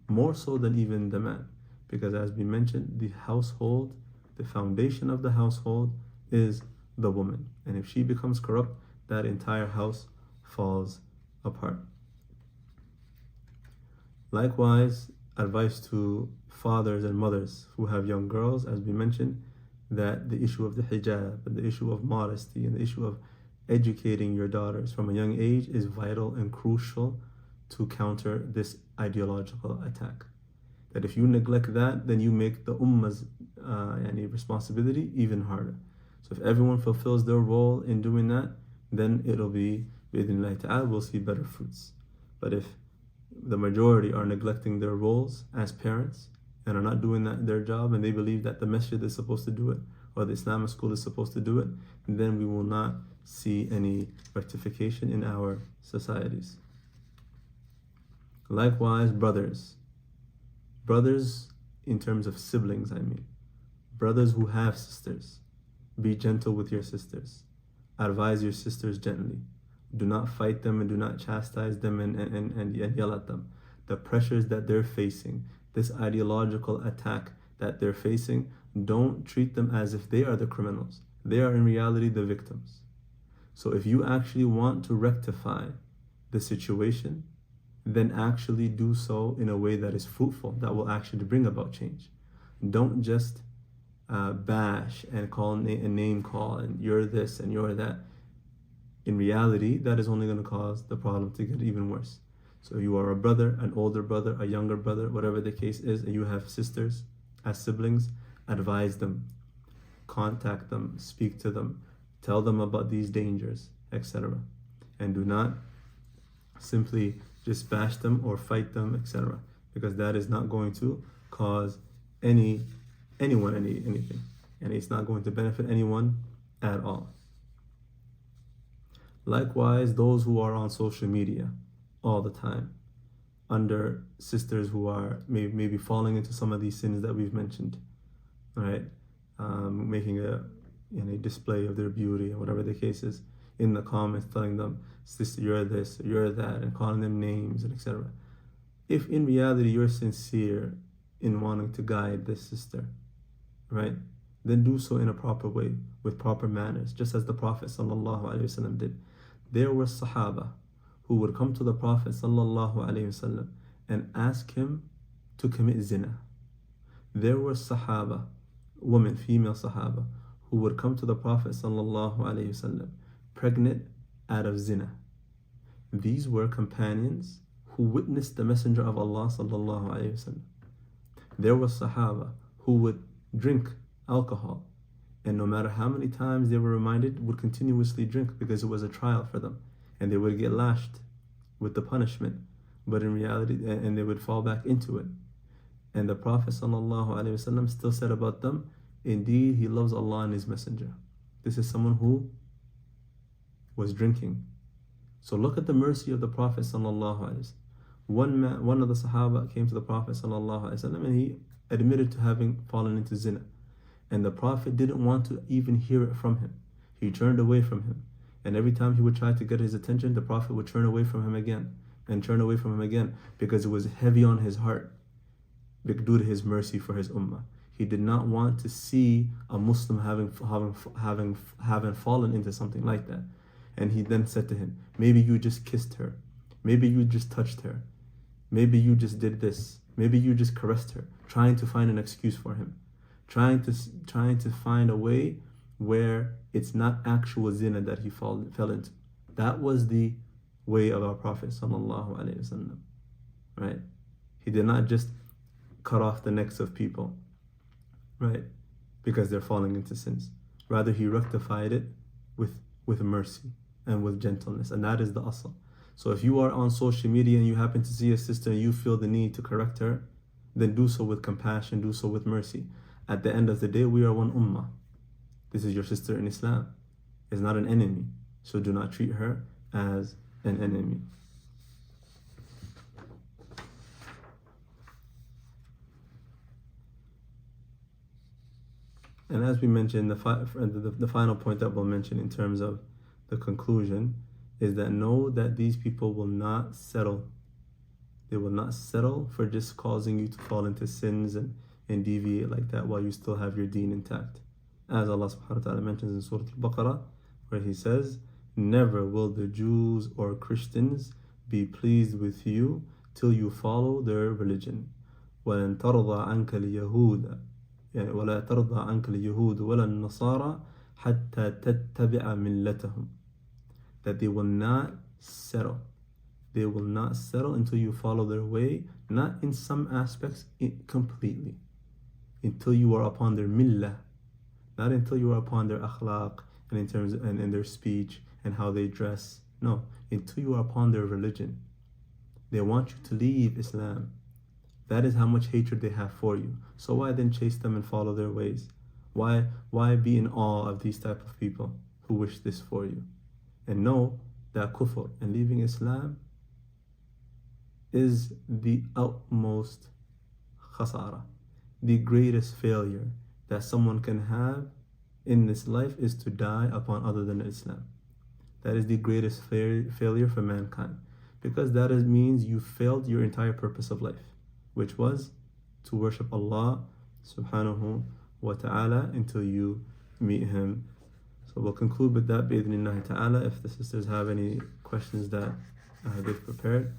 more so than even the man. Because as we mentioned, the household, the foundation of the household is the woman. And if she becomes corrupt, that entire house falls apart. Likewise, advice to fathers and mothers who have young girls, as we mentioned, that the issue of the hijab and the issue of modesty and the issue of educating your daughters from a young age is vital and crucial to counter this ideological attack. That if you neglect that, then you make the ummah's responsibility even harder. So if everyone fulfills their role in doing that, then it'll be, bi'idhnillahi ta'ala, we'll see better fruits. But if the majority are neglecting their roles as parents and are not doing their job, and they believe that the masjid is supposed to do it or the Islamic school is supposed to do it, then we will not see any rectification in our societies. Likewise, brothers in terms of siblings, brothers who have sisters, be gentle with your sisters. Advise your sisters gently. Do not fight them and do not chastise them and yell at them. The pressures that they're facing, this ideological attack that they're facing, don't treat them as if they are the criminals. They are in reality the victims. So if you actually want to rectify the situation, then actually do so in a way that is fruitful, that will actually bring about change. Don't just bash and call a name call and you're this and you're that. In reality, that is only going to cause the problem to get even worse. So you are a brother, an older brother, a younger brother, whatever the case is, and you have sisters as siblings, advise them, contact them, speak to them, tell them about these dangers, etc. And do not simply just bash them or fight them, etc. Because that is not going to cause anyone anything. And it's not going to benefit anyone at all. Likewise, those who are on social media all the time, under sisters who are maybe falling into some of these sins that we've mentioned, right? Making a display of their beauty or whatever the case is, in the comments telling them, sister, you're this, you're that, and calling them names, and etc. If in reality you're sincere in wanting to guide this sister, right, then do so in a proper way, with proper manners, just as the Prophet ﷺ did. There were Sahaba who would come to the Prophet ﷺ and ask him to commit zina. There were Sahaba, women, female Sahaba, who would come to the Prophet ﷺ pregnant out of zina. These were companions who witnessed the Messenger of Allah ﷺ. There were Sahaba who would drink alcohol, and no matter how many times they were reminded, would continuously drink because it was a trial for them, and they would get lashed with the punishment, but in reality, and they would fall back into it. And the Prophet ﷺ still said about them, indeed, he loves Allah and His Messenger. This is someone who was drinking. So look at the mercy of the Prophet ﷺ. One of the Sahaba came to the Prophet ﷺ and he admitted to having fallen into zina. And the Prophet didn't want to even hear it from him. He turned away from him. And every time he would try to get his attention, the Prophet would turn away from him again and turn away from him again, because it was heavy on his heart due to his mercy for his ummah. He did not want to see a Muslim having fallen into something like that. And he then said to him, maybe you just kissed her. Maybe you just touched her. Maybe you just did this. Maybe you just caressed her. Trying to find an excuse for him. Trying to find a way where it's not actual zina that he fell into. That was the way of our Prophet ﷺ, right? He did not just cut off the necks of people, right, because they're falling into sins. Rather, he rectified it with mercy and with gentleness, and that is the asl. So if you are on social media and you happen to see a sister and you feel the need to correct her, then do so with compassion, do so with mercy. At the end of the day, we are one ummah. This is your sister in Islam. It's not an enemy. So do not treat her as an enemy. And as we mentioned, the final point that we'll mention in terms of the conclusion is that know that these people will not settle. They will not settle for just causing you to fall into sins and deviate like that while you still have your deen intact. As Allah subhanahu wa ta'ala mentions in Surah Al-Baqarah, where He says, never will the Jews or Christians be pleased with you till you follow their religion. وَلَن تَرْضَى عَنْكَ الْيَهُودَ وَلَا تَرْضَى عَنْكَ الْيَهُودُ وَلَا النَّصَارَى حَتَّى تَتَّبِعَ مِلَّتَهُم. That they will not settle. They will not settle until you follow their way, not in some aspects, completely. Until you are upon their millah, not until you are upon their akhlaq and in terms and in their speech and how they dress. No, until you are upon their religion. They want you to leave Islam. That is how much hatred they have for you. So why then chase them and follow their ways? Why be in awe of these type of people who wish this for you? And know that kufr and leaving Islam is the utmost khasara. The greatest failure that someone can have in this life is to die upon other than Islam. That is the greatest failure for mankind, because that means you failed your entire purpose of life, which was to worship Allah subhanahu wa ta'ala until you meet Him. So we'll conclude with that bi'idhnillahi ta'ala. If the sisters have any questions that they've prepared,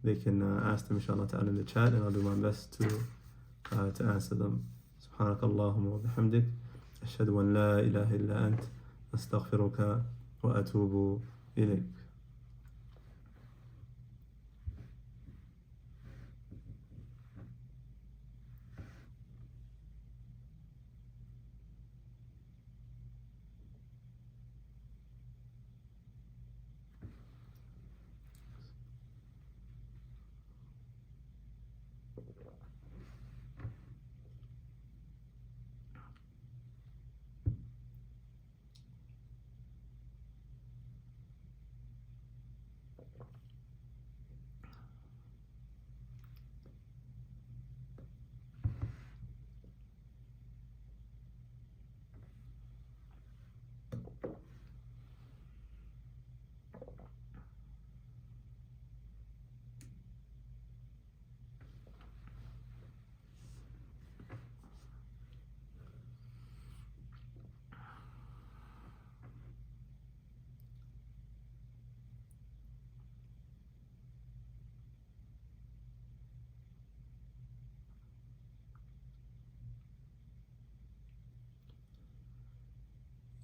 they can ask them inshallah ta'ala in the chat, and I'll do my best to answer them. سبحانك اللهم وبحمدك أشهد أن لا إله إلا أنت أستغفرك وأتوب إليك.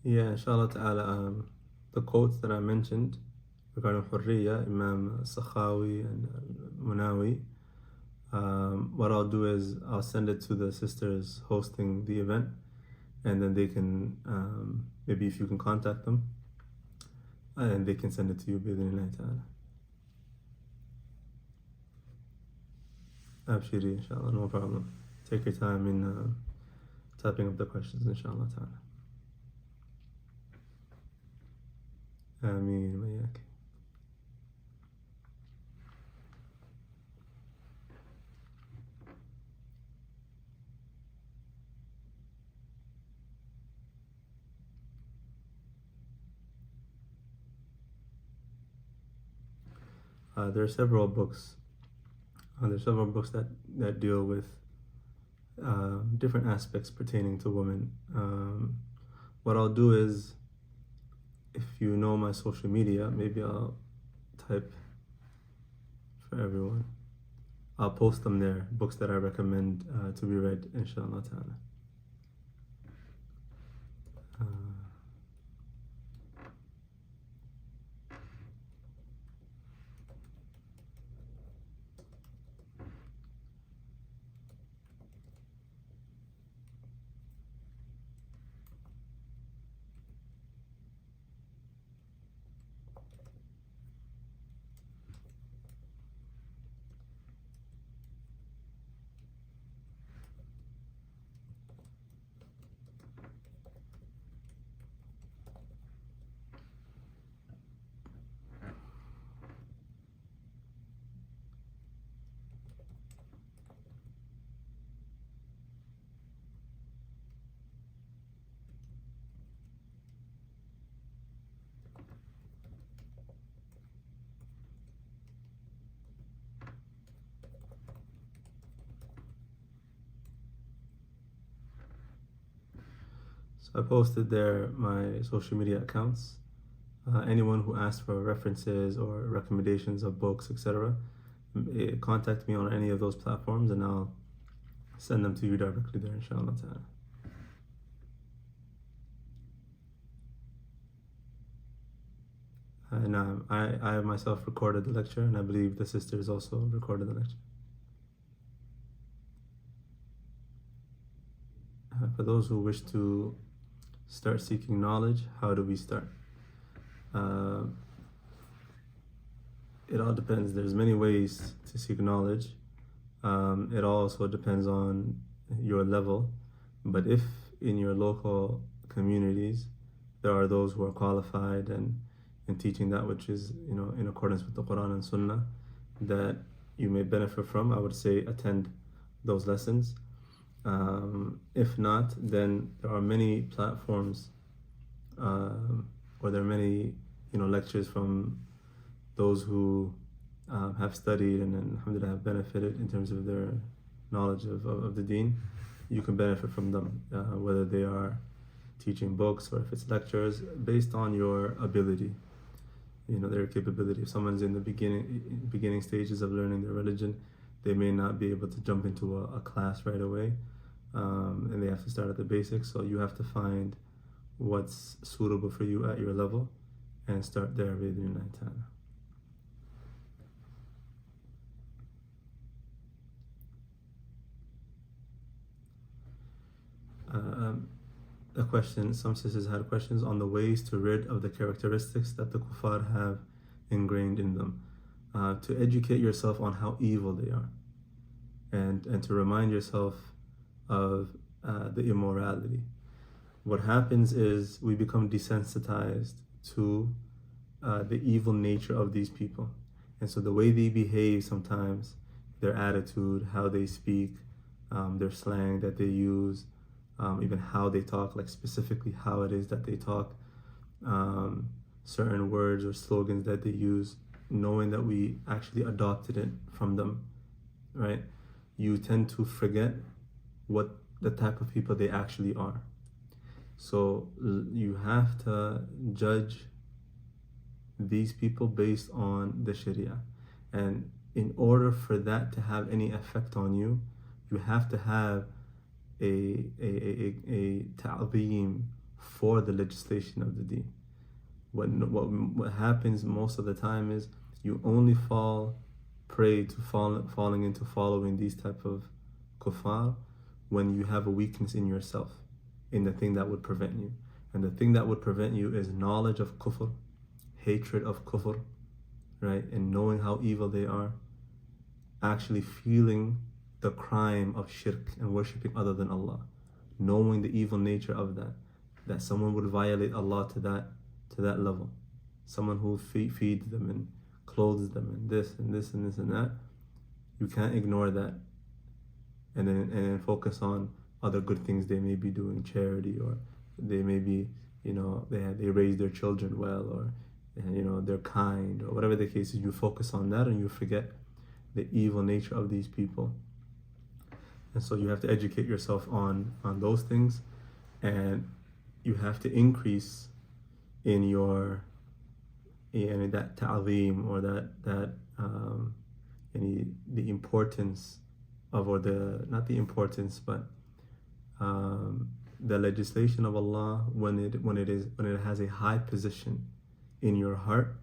Yeah, inshallah ta'ala, the quotes that I mentioned regarding Hurriya, Imam Sakhawi and Munawi, what I'll do is I'll send it to the sisters hosting the event, and then they can, maybe if you can contact them, and they can send it to you, bi'idhnillahi ta'ala. Abshiri, inshallah, no problem. Take your time in typing up the questions, inshallah ta'ala. Ameen wa iyyak. There are several books. That deal with different aspects pertaining to women. What I'll do is, if you know my social media, maybe I'll type for everyone. I'll post them there, books that I recommend to be read, inshallah ta'ala. So I posted there my social media accounts. Anyone who asks for references or recommendations of books, etc., contact me on any of those platforms and I'll send them to you directly there, inshallah ta'ala. And I myself recorded the lecture, and I believe the sisters also recorded the lecture. For those who wish to start seeking knowledge, how do we start? It all depends. There's many ways to seek knowledge. It also depends on your level. But if in your local communities there are those who are qualified and teaching that which is, in accordance with the Quran and Sunnah, that you may benefit from, I would say attend those lessons. If not, then there are many platforms, or there are many, lectures from those who have studied and alhamdulillah have benefited in terms of their knowledge of the deen. You can benefit from them, whether they are teaching books or if it's lectures, based on your ability, their capability. If someone's in the beginning stages of learning their religion, they may not be able to jump into a class right away, and they have to start at the basics. So you have to find what's suitable for you at your level and start there with your ta'ala. A question, some sisters had questions on the ways to rid of the characteristics that the kuffar have ingrained in them, to educate yourself on how evil they are, and to remind yourself of the immorality. What happens is we become desensitized to the evil nature of these people, and so the way they behave sometimes, their attitude, how they speak, their slang that they use, even how they talk, like specifically how it is that they talk, certain words or slogans that they use, knowing that we actually adopted it from them, right? You tend to forget what the type of people they actually are. So you have to judge these people based on the Sharia. And in order for that to have any effect on you, you have to have a ta'zeem for the legislation of the deen. What happens most of the time is you only fall prey to falling into following these type of kuffar when you have a weakness in yourself, in the thing that would prevent you. And the thing that would prevent you is knowledge of kufr, hatred of kufr, right? And knowing how evil they are, actually feeling the crime of shirk and worshipping other than Allah, knowing the evil nature of that someone would violate Allah to that level, someone who feeds them and clothes them and this and this and this and that. You can't ignore that and then focus on other good things they may be doing, charity, or they may be, they raise their children well, or they're kind, or whatever the case is. You focus on that and you forget the evil nature of these people. And so you have to educate yourself on those things, and you have to increase in your that ta'zeem, or the importance of, or not the importance, but the legislation of Allah, when it has a high position in your heart,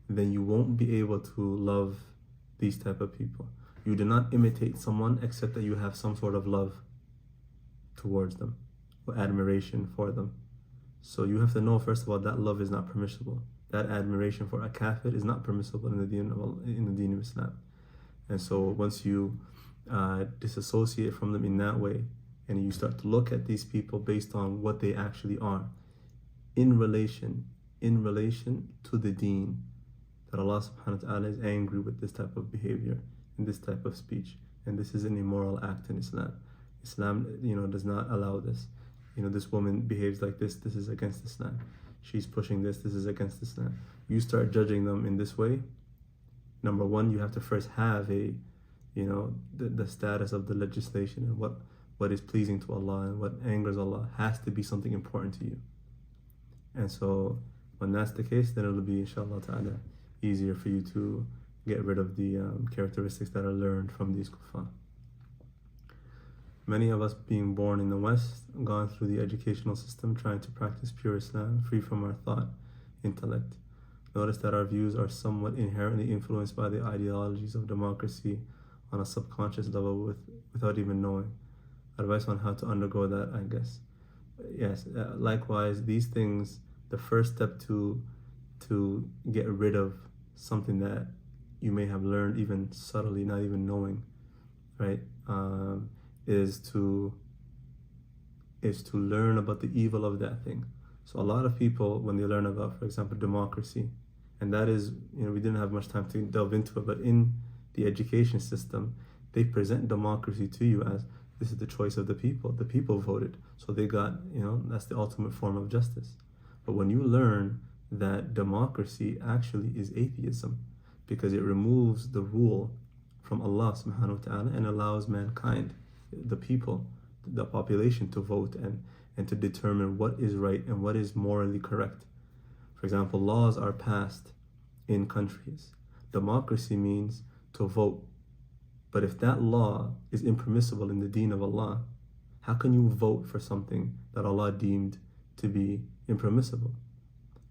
then you won't be able to love these type of people. You do not imitate someone except that you have some sort of love towards them or admiration for them. So you have to know, first of all, that love is not permissible. That admiration for a kafir is not permissible in the deen of Islam. And so once you disassociate from them in that way, and you start to look at these people based on what they actually are, in relation to the deen, that Allah subhanahu wa ta'ala is angry with this type of behavior and this type of speech, and this is an immoral act in Islam. Islam, does not allow this. This woman behaves like this is against Islam. She's pushing this is against Islam. You start judging them in this way. Number one, you have to first have the status of the legislation and what is pleasing to Allah and what angers Allah has to be something important to you. And so when that's the case, then it'll be, inshallah ta'ala, easier for you to get rid of the characteristics that are learned from these kuffar. Many of us being born in the West, gone through the educational system trying to practice pure Islam, free from our thought, intellect. Notice that our views are somewhat inherently influenced by the ideologies of democracy on a subconscious level without even knowing. Advice on how to undergo that, I guess. Yes, likewise, these things, the first step to get rid of something that you may have learned even subtly, not even knowing, right, is to learn about the evil of that thing. So a lot of people, when they learn about, for example, democracy, and that is, we didn't have much time to delve into it, but in the education system, they present democracy to you as this is the choice of the people voted, so they got, that's the ultimate form of justice. But when you learn that democracy actually is atheism, because it removes the rule from Allah subhanahu wa ta'ala and allows mankind, the people, the population, to vote and to determine what is right and what is morally correct. For example, laws are passed in countries. Democracy means to vote. But if that law is impermissible in the deen of Allah, how can you vote for something that Allah deemed to be impermissible?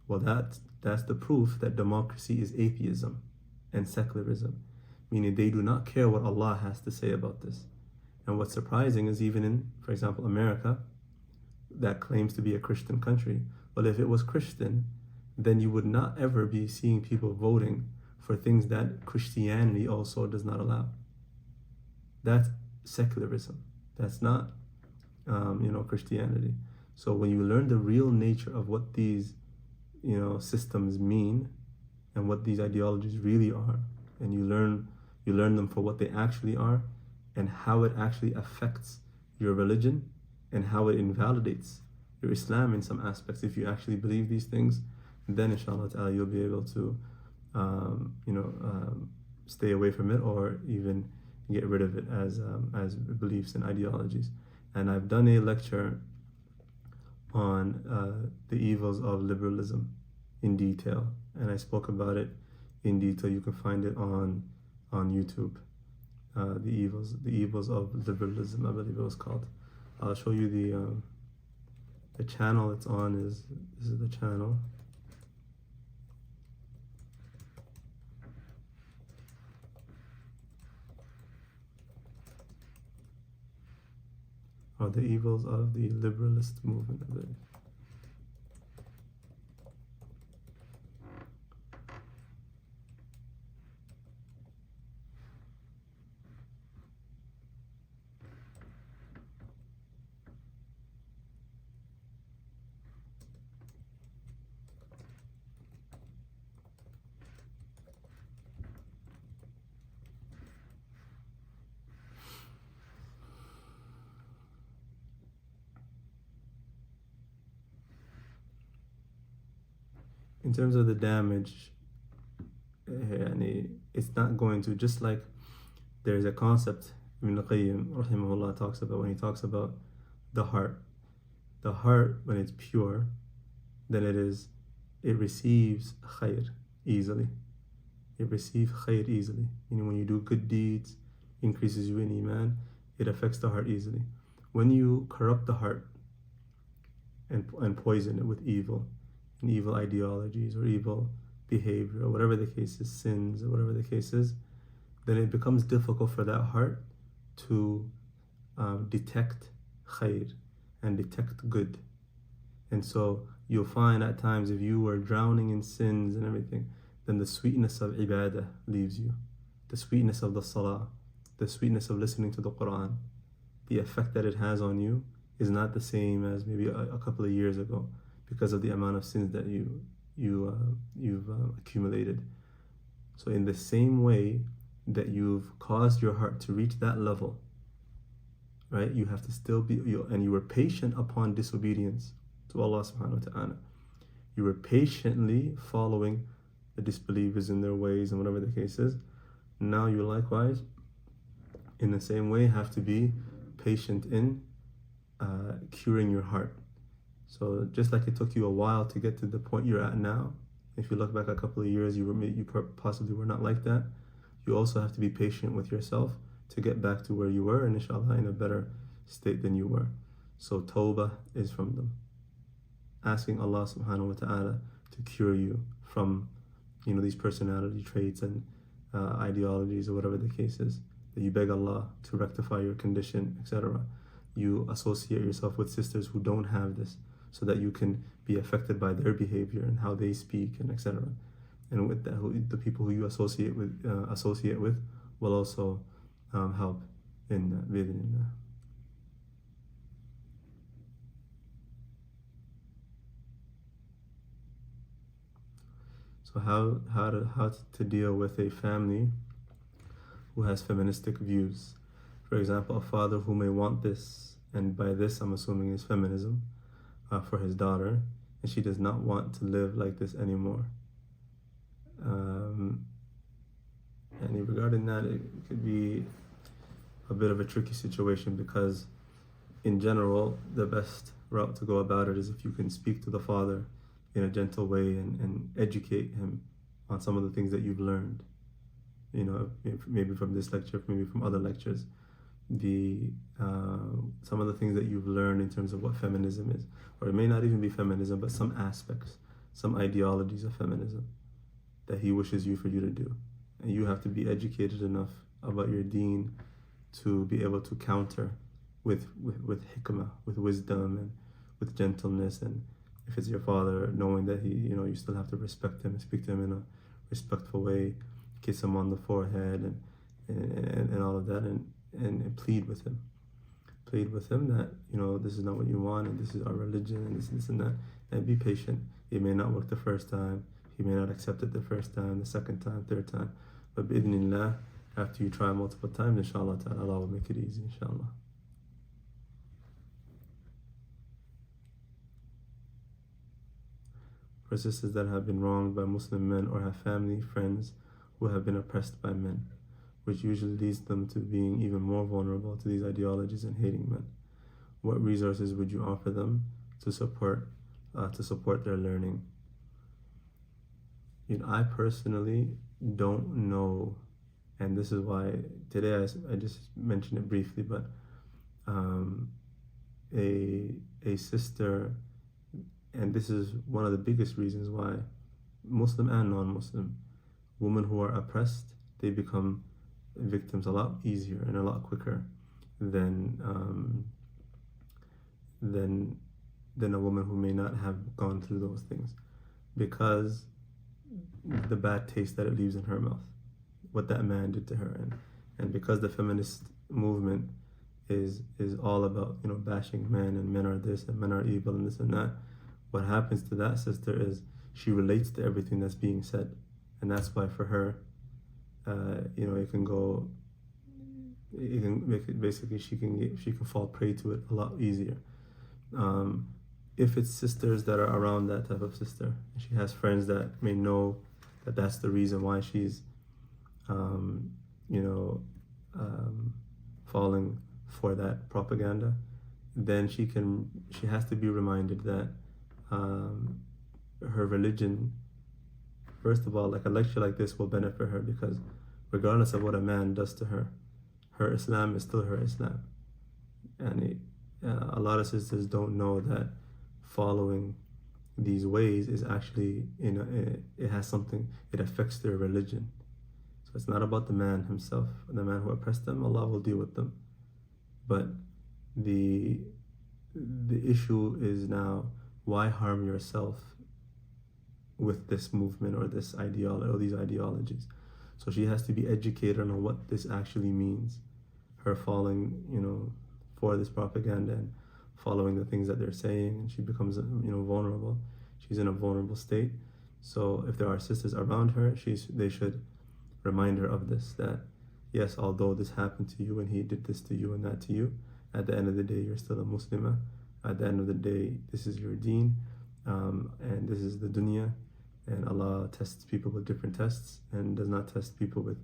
Well, that's the proof that democracy is atheism and secularism, meaning they do not care what Allah has to say about this. And what's surprising is even in, for example, America, that claims to be a Christian country, well, if it was Christian, then you would not ever be seeing people voting for things that Christianity also does not allow. That's secularism. That's not, Christianity. So when you learn the real nature of what these, systems mean and what these ideologies really are, and you learn them for what they actually are and how it actually affects your religion and how it invalidates your Islam in some aspects. If you actually believe these things, then inshallah ta'ala you'll be able to, stay away from it or even get rid of it as beliefs and ideologies. And I've done a lecture on the evils of liberalism in detail, and I spoke about it in detail. You can find it on YouTube. The evils of liberalism, I believe it was called. I'll show you the channel it's on. This is the channel. The evils of the liberalist movement, I believe. In terms of the damage, it's not going to, just like there's a concept Ibn Qayyim rahimahullah talks about when he talks about the heart. The heart, when it's pure, then it receives khair easily. It receives khair easily. Meaning when you do good deeds, increases you in iman, it affects the heart easily. When you corrupt the heart and poison it with evil, and evil ideologies or evil behavior or whatever the case is, sins or whatever the case is, then it becomes difficult for that heart to detect khair and detect good. And so you'll find at times if you were drowning in sins and everything, then the sweetness of ibadah leaves you. The sweetness of the salah, the sweetness of listening to the Quran, the effect that it has on you is not the same as maybe a couple of years ago, because of the amount of sins that you've accumulated. So in the same way that you've caused your heart to reach that level, right, you have to still be, and you were patient upon disobedience to Allah subhanahu wa ta'ala. You were patiently following the disbelievers in their ways and whatever the case is. Now you likewise, in the same way, have to be patient in curing your heart. So just like it took you a while to get to the point you're at now, if you look back a couple of years, you possibly were not like that. You also have to be patient with yourself to get back to where you were, and inshallah in a better state than you were. So tawbah is from them. Asking Allah subhanahu wa ta'ala to cure you from these personality traits and ideologies, or whatever the case is, that you beg Allah to rectify your condition, etc. You associate yourself with sisters who don't have this, so that you can be affected by their behavior and how they speak, and etc. And with that, the people who you associate with will also help in bi'idhnillah. So how to deal with a family who has feministic views. For example, a father who may want this, and by this I'm assuming is feminism, for his daughter, and she does not want to live like this anymore. And regarding that, it could be a bit of a tricky situation, because in general, the best route to go about it is if you can speak to the father in a gentle way and educate him on some of the things that you've learned, maybe from this lecture, maybe from other lectures, some of the things that you've learned in terms of what feminism is, or it may not even be feminism, but some aspects, some ideologies of feminism that he wishes for you to do. And you have to be educated enough about your deen to be able to counter with hikmah, with wisdom, and with gentleness. And if it's your father, knowing that he, you still have to respect him and speak to him in a respectful way, kiss him on the forehead, and all of that, and plead with him that this is not what you want, and this is our religion, and this and that, and be patient. It may not work the first time, he may not accept it the first time, the second time, third time, but bi'idhnillah, after you try multiple times, inshallah ta'ala, Allah will make it easy, inshallah. For sisters that have been wronged by Muslim men, or have family, friends who have been oppressed by men, which usually leads them to being even more vulnerable to these ideologies and hating men, what resources would you offer them to support their learning? I personally don't know, and this is why today I just mentioned it briefly, but a sister, and this is one of the biggest reasons why Muslim and non-Muslim women who are oppressed, they become victims a lot easier and a lot quicker than a woman who may not have gone through those things, because the bad taste that it leaves in her mouth, what that man did to her, and because the feminist movement is all about bashing men, and men are this and men are evil and this and that, what happens to that sister is she relates to everything that's being said, and that's why for her it can make it, basically she can fall prey to it a lot easier. If it's sisters that are around that type of sister, she has friends that may know that that's the reason why she's falling for that propaganda, then she has to be reminded that her religion, first of all, like a lecture like this will benefit her, because regardless of what a man does to her, her Islam is still her Islam. And a lot of sisters don't know that following these ways is actually, it has something, it affects their religion. So it's not about the man himself, the man who oppressed them. Allah will deal with them. But the issue is now, why harm yourself with this movement or this ideology or these ideologies? So she has to be educated on what this actually means. Her falling, for this propaganda and following the things that they're saying, and she becomes, vulnerable. She's in a vulnerable state. So if there are sisters around her, they should remind her of this, that yes, although this happened to you and he did this to you and that to you, at the end of the day, you're still a Muslimah. At the end of the day, this is your deen, and this is the dunya, and Allah tests people with different tests and does not test people with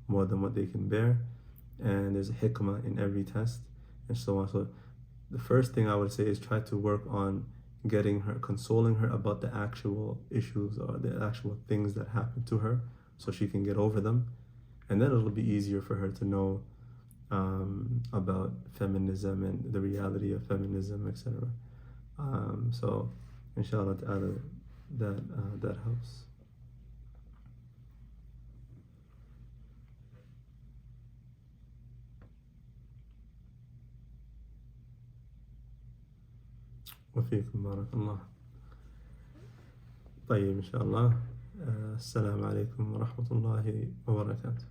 more than what they can bear. And there's a hikmah in every test, and so on. So the first thing I would say is try to work on getting her, consoling her about the actual issues or the actual things that happened to her, so she can get over them, and then it'll be easier for her to know about feminism and the reality of feminism, etc. So inshallah ta'ala, that helps. وفيكم بارك الله. طيب إن شاء الله. السلام عليكم ورحمة الله وبركاته.